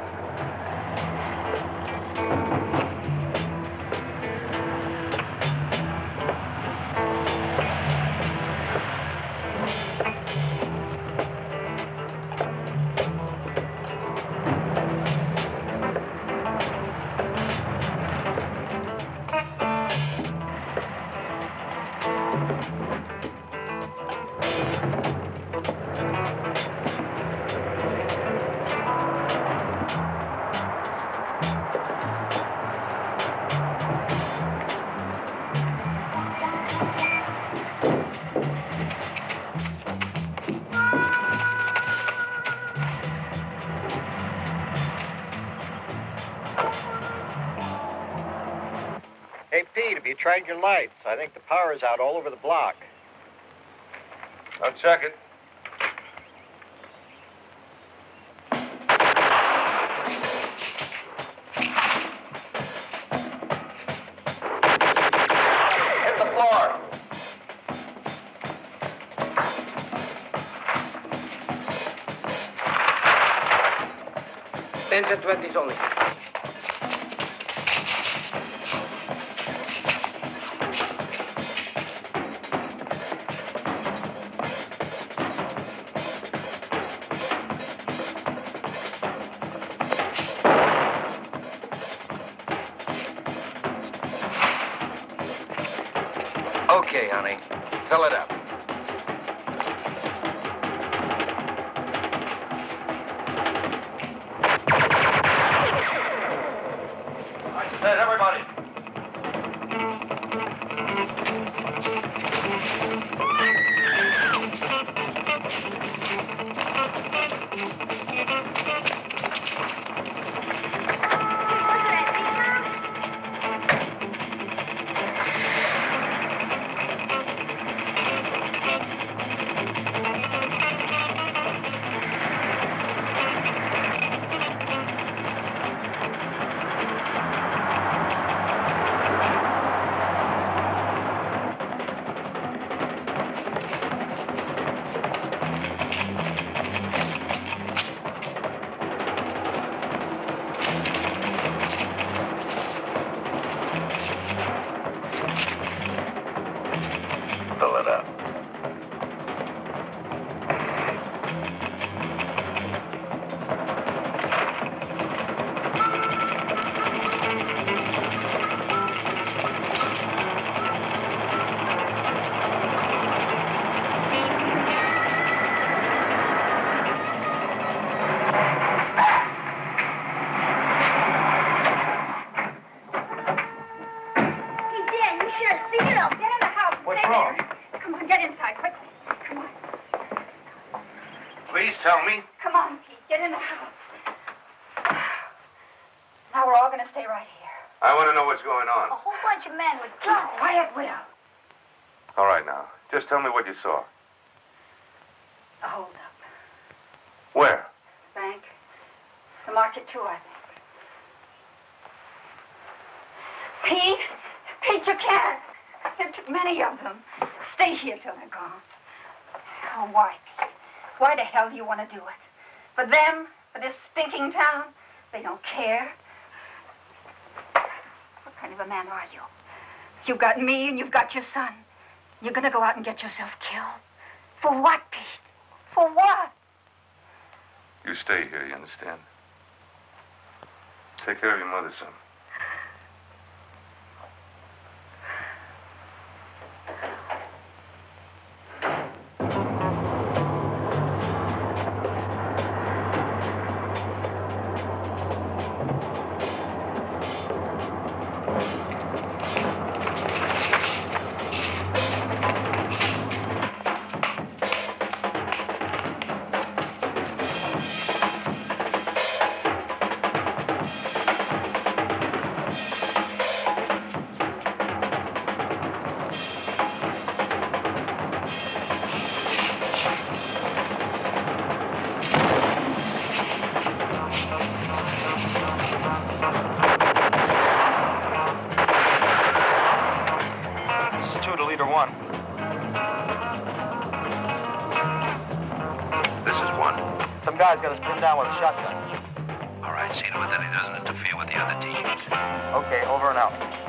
tried your lights. I think the power's out all over the block. I'll check it. Hit the floor. 10s and 20s only. Okay, honey. Fill it up. I said, everybody. Fill it up. Hey, Dan, you should have seen him. Get in the house. What's Stay wrong? there. Come on, get inside, quickly. Come on. Please tell me. Come on, Pete. Get in the house. Now we're all going to stay right here. I want to know what's going A on. whole bunch of men with Keep guns. quiet, Will. All right, now. Just tell me what you saw. A hold-up. Where? Bank. The market, too, I think. Pete! Pete, you can't. There took many of them. Stay here till they're gone. Oh, why, Pete? Why the hell do you want to do it? For them? For this stinking town? They don't care. What kind of a man are you? You've got me and you've got your son. You're going to go out and get yourself killed. For what, Pete? For what? You stay here, you understand? Take care of your mother, son. Some guy's got us pinned down with a shotgun. All right, see to it that he doesn't interfere with the other teams. Okay, over and out.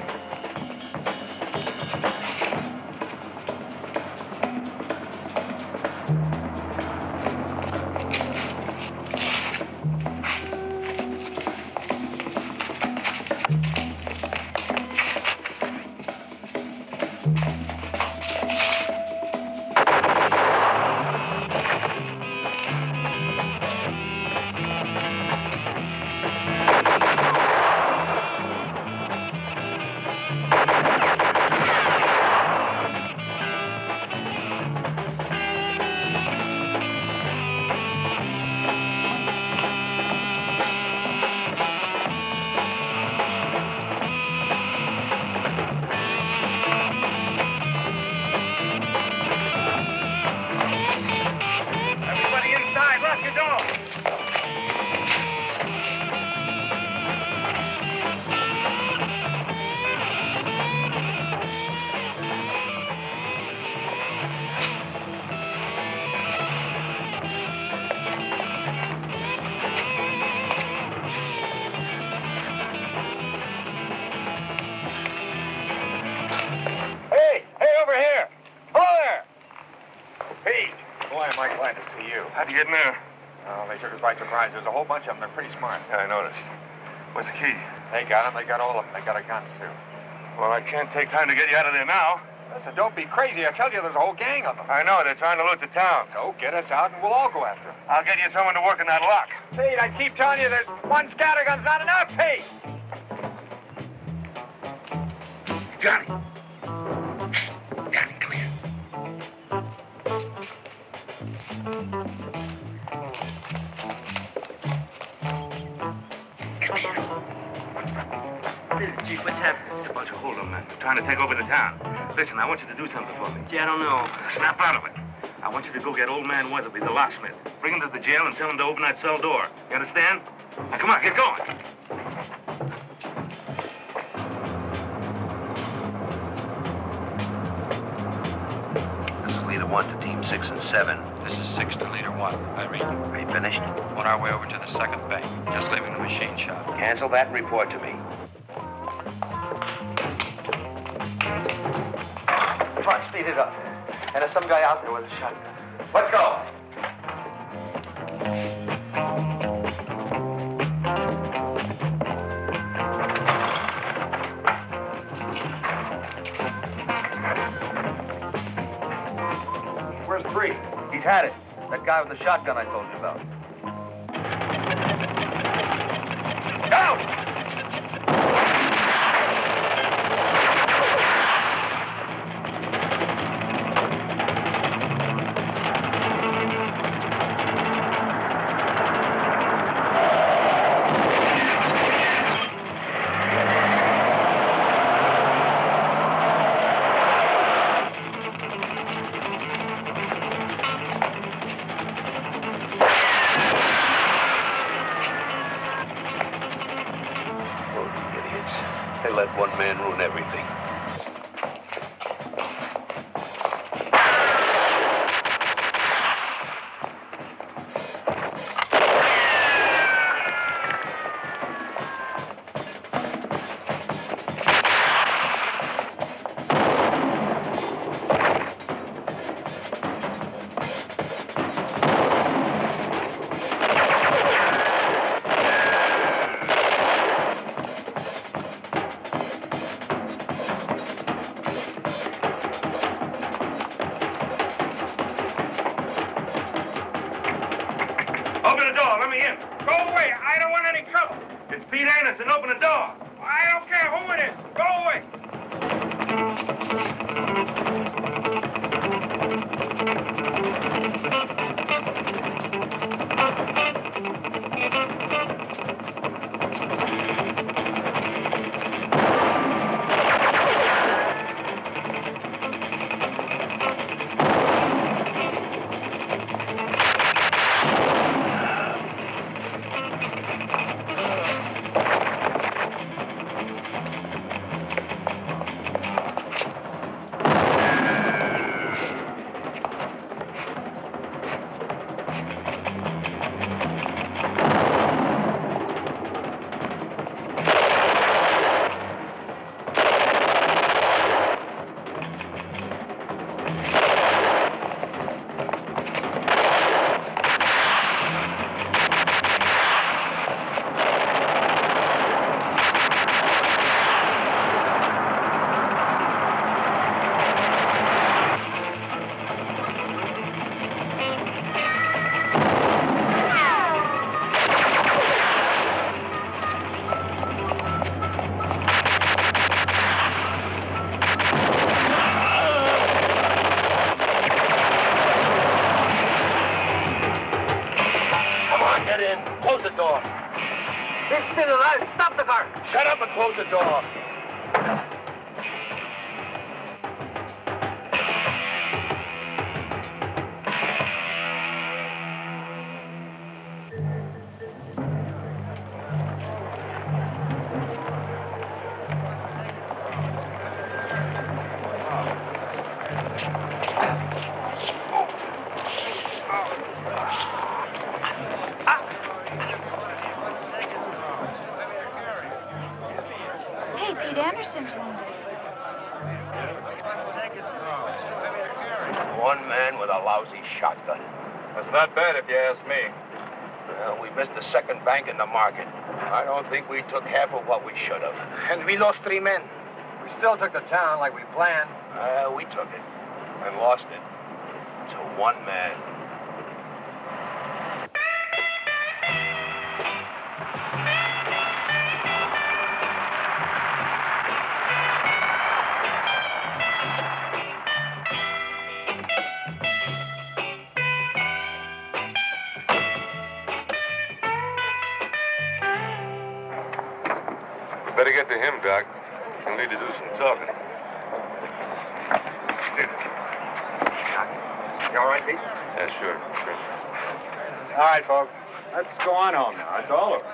Mike, glad to see you. How'd you get in there? Oh, they took us by surprise. There's a whole bunch of them. They're pretty smart. Yeah, I noticed. Where's the key? They got them. They got all of them. They got our guns, too. Well, I can't take time to get you out of there now. Listen, don't be crazy. I tell you, there's a whole gang of them. I know. They're trying to loot the town. So get us out, and we'll all go after them. I'll get you someone to work in that lock. Pete, I keep telling you that one scattergun's not enough, Pete. Johnny. Chief, what's happening? There's a bunch of hold'em men trying to take over the town. Listen, I want you to do something for me. Gee, I don't know. Snap out of it. I want you to go get old man Weatherby, the locksmith. Bring him to the jail and tell him to open that cell door. You understand? Now, come on, get going. This is Leader 1 to Team 6 and 7. This is 6 to Leader 1. I read. Are you finished? On our way over to the second bank. Just leaving the machine shop. Cancel that and report to me. Come on, speed it up. And there's some guy out there with a shotgun. Let's go. Where's Bree? He's had it. That guy with the shotgun I told you about. Go! They let one man ruin everything. Open the door. Let me in. Go away. I don't want any trouble. It's Pete Anderson. Open the door. I don't care who it is. Go away. Stop the car. Shut up and close the door. One man with a lousy shotgun. That's not bad if you ask me. Well, we missed the second bank in the market. I don't think we took half of what we should have. And we lost 3 men. We still took the town like we planned. We took it and lost it to one man. Better get to him, Doc. He'll need to do some talking. You all right, Pete? Yeah, sure. All right, folks. Let's go on home now. It's all over.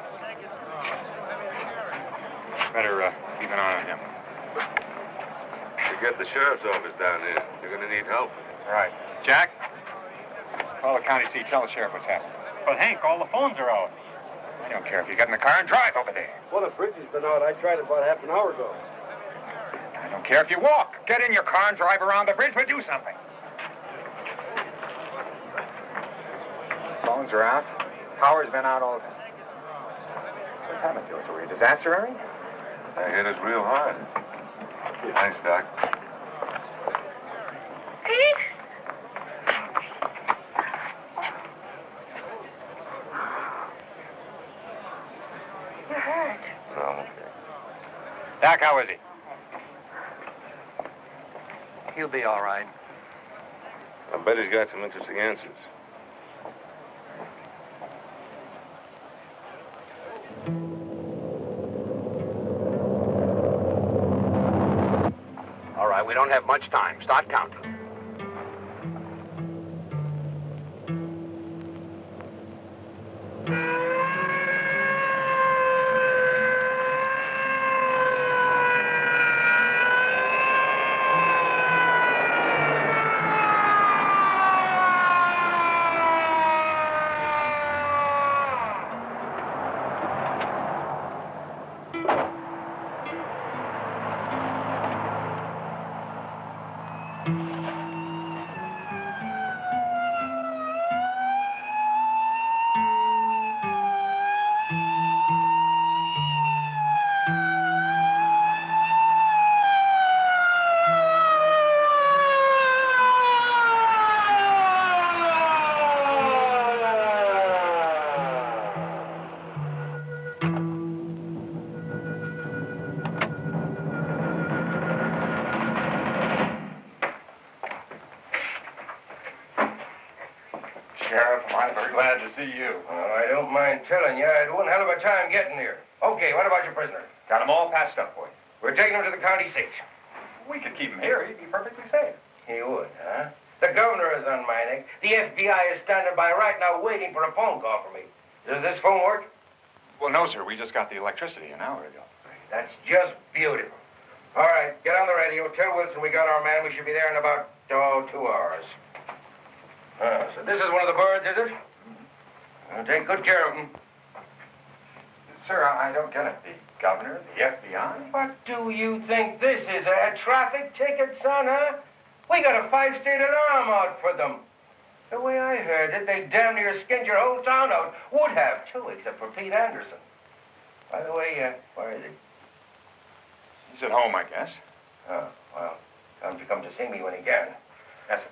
Better keep an eye on him. Forget the sheriff's office down there. You're going to need help. All right. Jack, call the county seat. Tell the sheriff what's happening. But, Hank, all the phones are out. I don't care if you get in the car and drive over there. Well, the bridge has been out. I tried it about half an hour ago. I don't care if you walk. Get in your car and drive around the bridge, but do something. Phones are out. Power's been out all day. What happened to us? Were we a disaster area? They hit us real hard. Thanks, Doc. Pete? You're hurt. No, I'm okay. Doc, how is he? He'll be all right. I bet he's got some interesting answers. All right, we don't have much time. Start counting. Sheriff, I'm very glad to see you. I don't mind telling you, I had one hell of a time getting here. Okay, what about your prisoner? Got them all patched up for you. We're taking him to the county seat. We could keep him here. He'd be perfectly safe. He would, huh? The governor is on my neck. The FBI is standing by right now waiting for a phone call from me. Does this phone work? Well, no, sir. We just got the electricity an hour ago. That's just beautiful. All right, get on the radio. Tell Wilson we got our man. We should be there in about, 2 hours. So this is one of the birds, is it? I'll take good care of him. Sir, I don't get it. The governor, the FBI? What do you think this is, a traffic ticket, son, huh? We got a 5-state alarm out for them. The way I heard it, they damn near skinned your whole town out. Would have, too, except for Pete Anderson. By the way, where is he? He's at home, I guess. Oh, well, come to see me when he can. Yes, sir.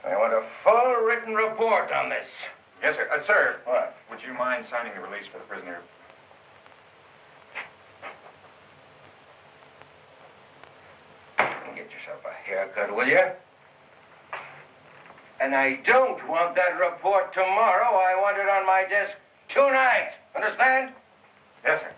I want a full written report on this. Yes, sir. Sir, what? Would you mind signing the release for the prisoner? Get yourself a haircut, will you? And I don't want that report tomorrow. I want it on my desk tonight. Understand? Yes, sir.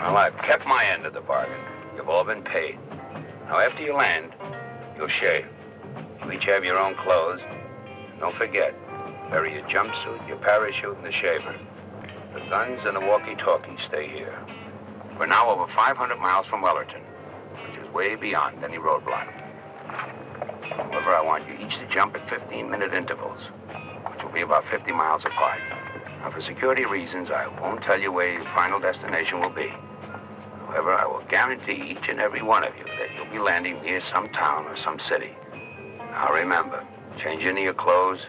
Well, I've kept my end of the bargain. You've all been paid. Now, after you land, you'll shave. You each have your own clothes. Don't forget, bury your jumpsuit, your parachute, and the shaver. The guns and the walkie-talkie stay here. We're now over 500 miles from Wellerton, which is way beyond any roadblock. However, I want you each to jump at 15-minute intervals, which will be about 50 miles apart. Now, for security reasons, I won't tell you where your final destination will be. However, I will guarantee each and every one of you that you'll be landing near some town or some city. Now, remember, change into your clothes,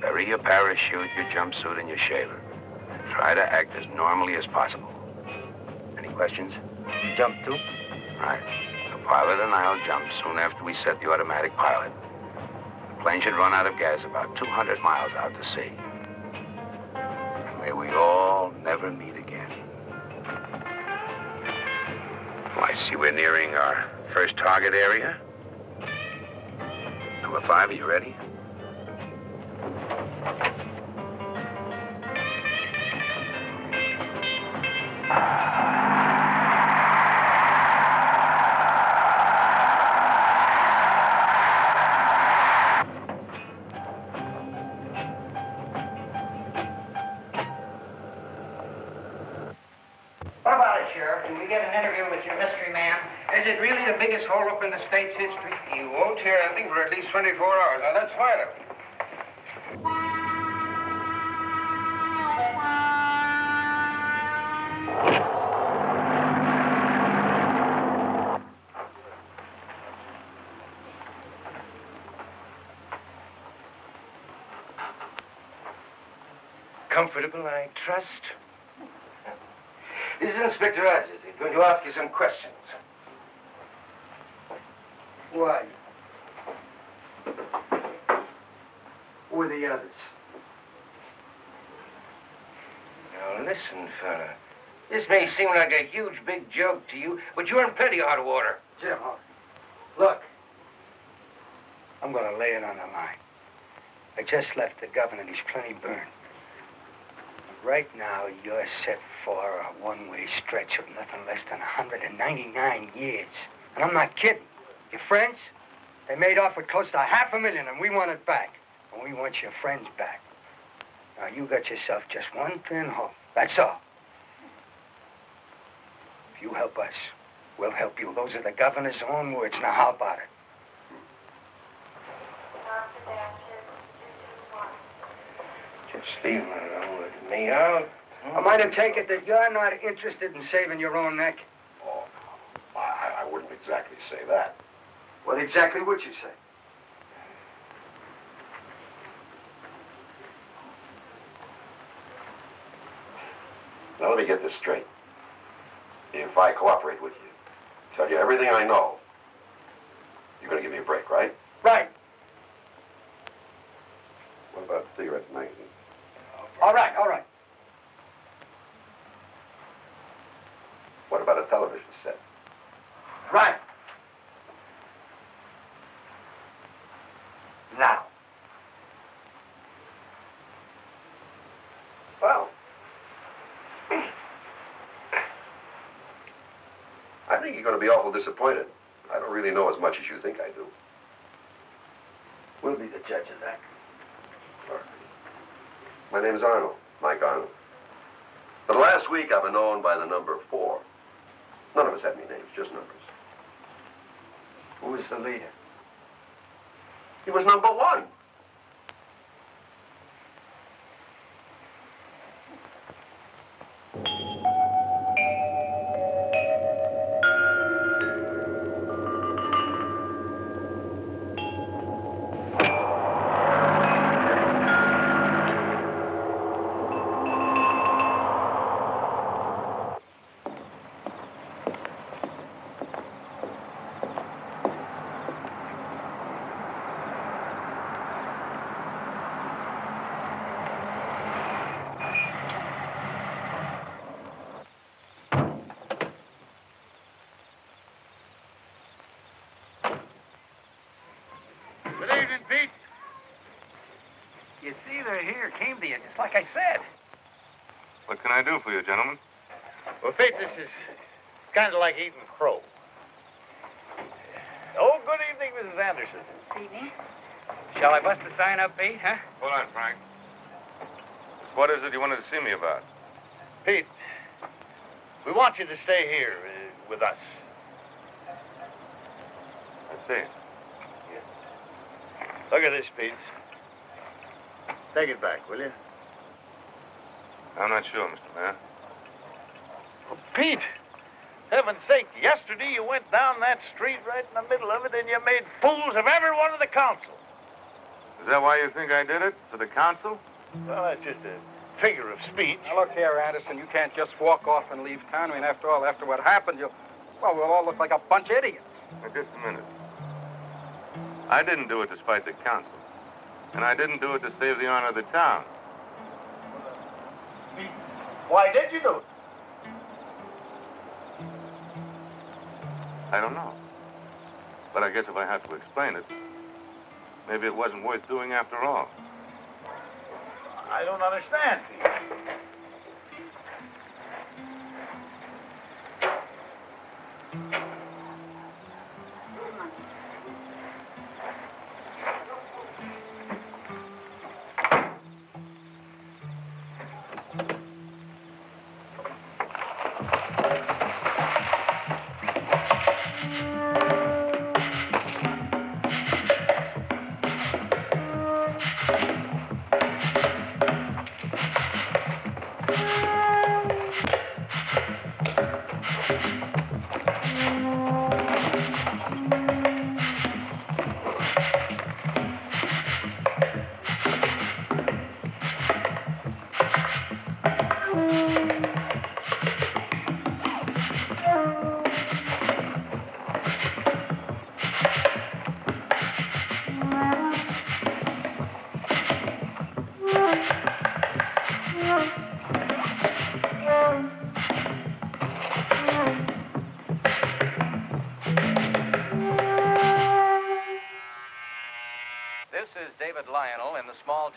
bury your parachute, your jumpsuit, and your shaver. Try to act as normally as possible. Any questions? You jump too? Right. The pilot and I'll jump soon after we set the automatic pilot. The plane should run out of gas about 200 miles out to sea. And may we all never meet again. Well, I see we're nearing our first target area. Number 5, are you ready? What about it, Sheriff? Did we get an interview with your mystery man? Is it really the biggest holdup in the state's history? You won't hear anything for at least 24 hours. Now, let's find him. Comfortable, I trust. This is Inspector Rogers. He's going to ask you some questions. Why? Who are the others? Now, listen, fella. This may seem like a huge, big joke to you, but you're in plenty of hot water. Jim, look. I'm going to lay it on the line. I just left the governor and he's plenty burned. Right now, you're set for a one-way stretch of nothing less than 199 years. And I'm not kidding. Your friends, they made off with close to $500,000, and we want it back. And we want your friends back. Now, you got yourself just one thin hope. That's all. If you help us, we'll help you. Those are the governor's own words. Now, how about it? Just leave him alone with me. Am I to take it that you're not interested in saving your own neck? Oh, I wouldn't exactly say that. What exactly would you say? Now, let me get this straight. If I cooperate with you, tell you everything I know, you're going to give me a break, right? Right. What about cigarettes and magazines? All right, all right. What about a television set? Right. Now. Well, I think you're going to be awful disappointed. I don't really know as much as you think I do. We'll be the judge of that. My name's Arnold, Mike Arnold. For the last week, I've been known by the number 4. None of us have any names, just numbers. Who was the leader? He was number 1. Good evening, Pete. You see, they're here. Came to you, just like I said. What can I do for you, gentlemen? Well, Pete, this is kind of like eating crow. good evening, Mrs. Anderson. Evening. Shall I bust the sign up, Pete, huh? Hold on, Frank. What is it you wanted to see me about? Pete, we want you to stay here with us. I see. Look at this, Pete. Take it back, will you? I'm not sure, Mr. Mayor. Oh, Pete, heaven's sake, yesterday you went down that street right in the middle of it and you made fools of every one of the council. Is that why you think I did it? For the council? Well, that's just a figure of speech. Now, look here, Anderson. You can't just walk off and leave town. I mean, after all, after what happened, we'll all look like a bunch of idiots. Now, just a minute. I didn't do it to spite the council. And I didn't do it to save the honor of the town. Why did you do it? I don't know. But I guess if I have to explain it, maybe it wasn't worth doing after all. I don't understand, Pete.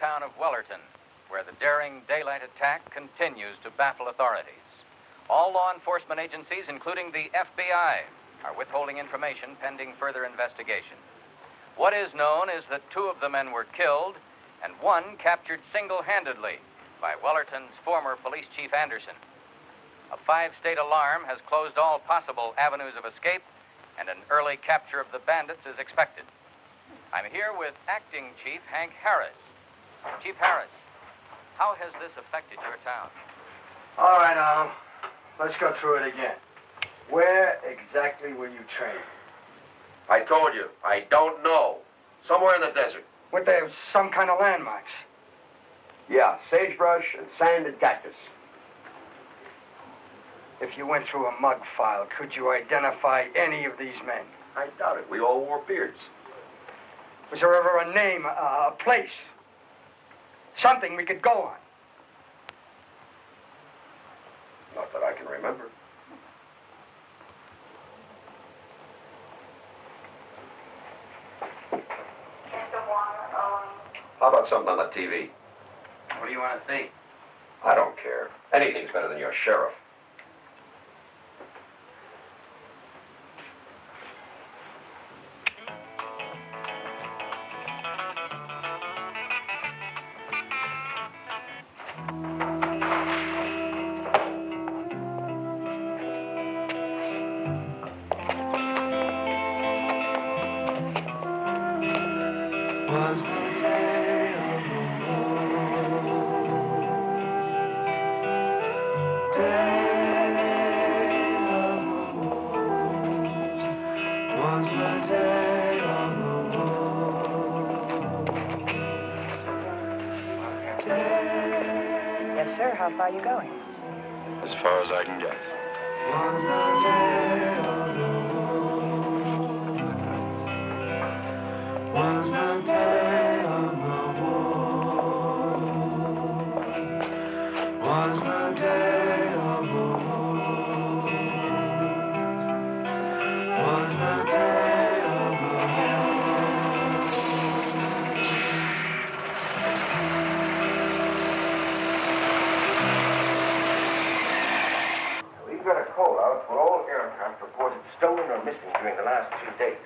town of Wellerton, where the daring daylight attack continues to baffle authorities. All law enforcement agencies, including the FBI, are withholding information pending further investigation. What is known is that 2 of the men were killed and 1 captured single-handedly by Wellerton's former police chief Anderson. A 5-state alarm has closed all possible avenues of escape, and an early capture of the bandits is expected. I'm here with Acting Chief Hank Harris. Chief Harris, how has this affected your town? All right, Al. Let's go through it again. Where exactly were you trained? I told you, I don't know. Somewhere in the desert. Were there some kind of landmarks? Yeah, sagebrush and sand and cactus. If you went through a mug file, could you identify any of these men? I doubt it. We all wore beards. Was there ever a name, a place? Something we could go on? Not that I can remember. How about something on the TV? What do you want to see? I don't care. Anything's better than your sheriff. Yes, sir. How far are you going? As far as I can get. We've got a call out for all aircraft reported stolen or missing during the last 2 days.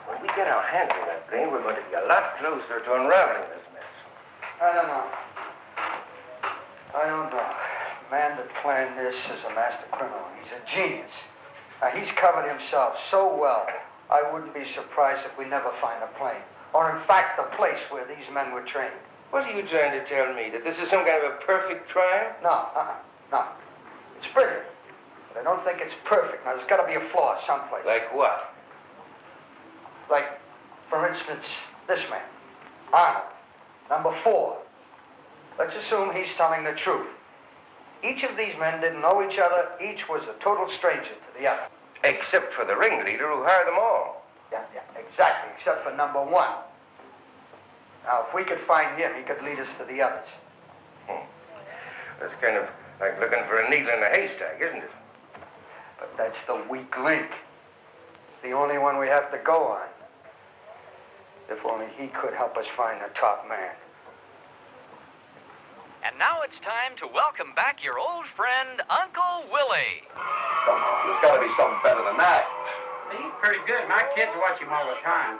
when we get our hands on that brain, we're going to be a lot closer to unraveling this mess. I don't know. The man that planned this is a master criminal. He's a genius. He's covered himself so well, I wouldn't be surprised if we never find the plane. Or, in fact, the place where these men were trained. What are you trying to tell me? That this is some kind of a perfect trial? No. It's brilliant. But I don't think it's perfect. Now, there's got to be a flaw someplace. Like what? Like, for instance, this man, Arnold, number 4. Let's assume he's telling the truth. Each of these men didn't know each other. Each was a total stranger to the other. Except for the ringleader who hired them all. Yeah, exactly, except for number 1. Now, if we could find him, he could lead us to the others. That's kind of like looking for a needle in a haystack, isn't it? But that's the weak link. It's the only one we have to go on. If only he could help us find the top man. And now it's time to welcome back your old friend, Uncle Willie. Come on, there's got to be something better than that. He's pretty good. My kids watch him all the time.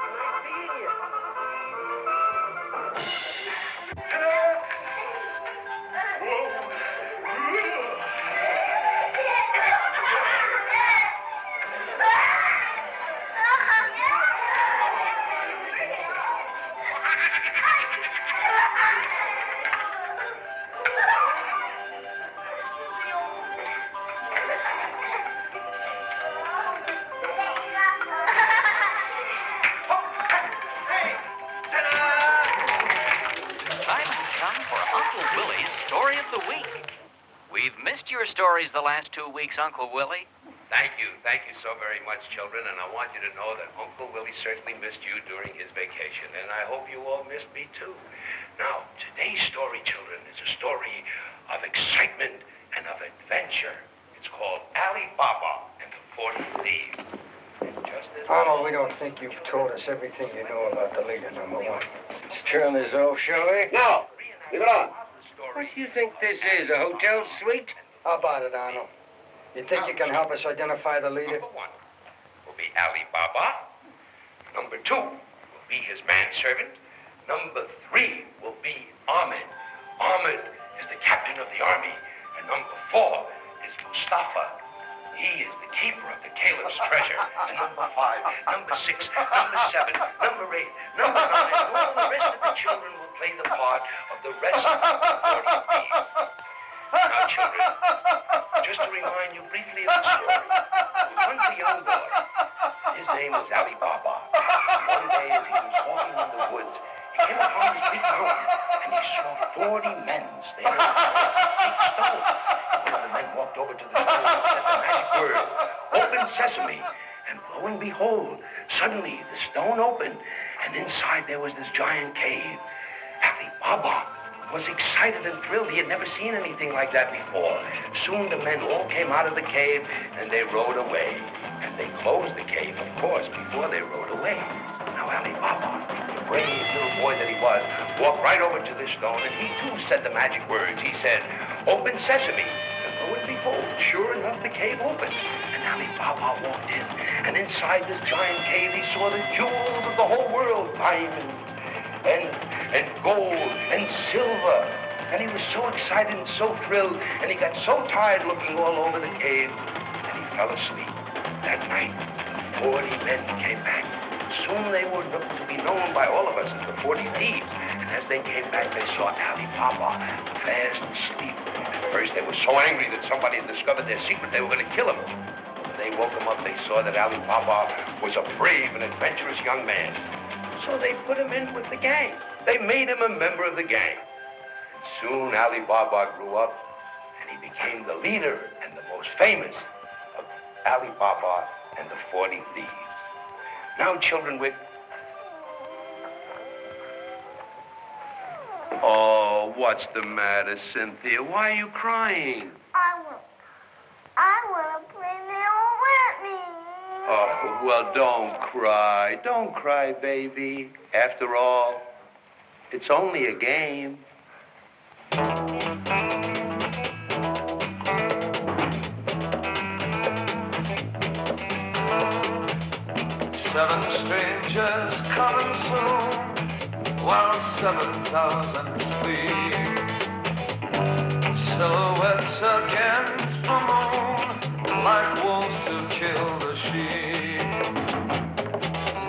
Stories the last 2 weeks, Uncle Willie. Thank you so very much, children, and I want you to know that Uncle Willie certainly missed you during his vacation, and I hope you all missed me too. Now, today's story, children, is a story of excitement and of adventure. It's called Ali Baba and the 40 Thieves. Arnold, we don't think you've told us everything you know about the leader, number 1. Let's turn this off, shall we? No! Leave it on. What do you think this is, a hotel suite? How about it, Arnold? You think you can help us identify the leader? Number 1 will be Ali Baba. Number 2 will be his manservant. Number 3 will be Ahmed. Ahmed is the captain of the army. And number 4 is Mustafa. He is the keeper of the caliph's treasure. And number 5, number 6, number 7, number 8, number 9, and all the rest of the children will play the part of the rest of the 40 thieves. Now, children, just to remind you briefly of the story, there was once a young boy. His name was Ali Baba. One day, as he was walking in the woods, he came upon this big mountain, and he saw 40 men staring at a big stone. One of the men walked over to the stone and said the magic word, "Open sesame." And lo and behold, suddenly the stone opened, and inside there was this giant cave. Ali Baba was excited and thrilled. He had never seen anything like that before. Soon the men all came out of the cave, and they rode away. And they closed the cave, of course, before they rode away. Now Ali Baba, the brave little boy that he was, walked right over to this stone, and he too said the magic words. He said, "Open sesame." And lo and behold, sure enough, the cave opened. And Ali Baba walked in, and inside this giant cave, he saw the jewels of the whole world, diamonds, and gold and silver. And he was so excited and so thrilled, and he got so tired looking all over the cave, and he fell asleep. That night, 40 men came back. Soon they were to be known by all of us as the 40 Thieves. And as they came back, they saw Ali Baba fast asleep. At first, they were so angry that somebody had discovered their secret, they were going to kill him. When they woke him up, they saw that Ali Baba was a brave and adventurous young man. So they put him in with the gang. They made him a member of the gang. Soon Ali Baba grew up, and he became the leader and the most famous of Ali Baba and the 40 Thieves. Now, children, Oh, what's the matter, Cynthia? Why are you crying? I want to play. They won't let me. Oh, well, don't cry. Don't cry, baby. After all, it's only a game. 7 strangers coming soon, while 7,000 sleep. Silhouettes against the moon, like wolves to kill the sheep.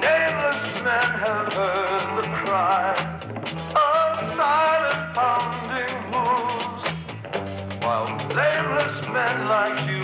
Nameless men have heard the cry of silent pounding hooves, while blameless men like you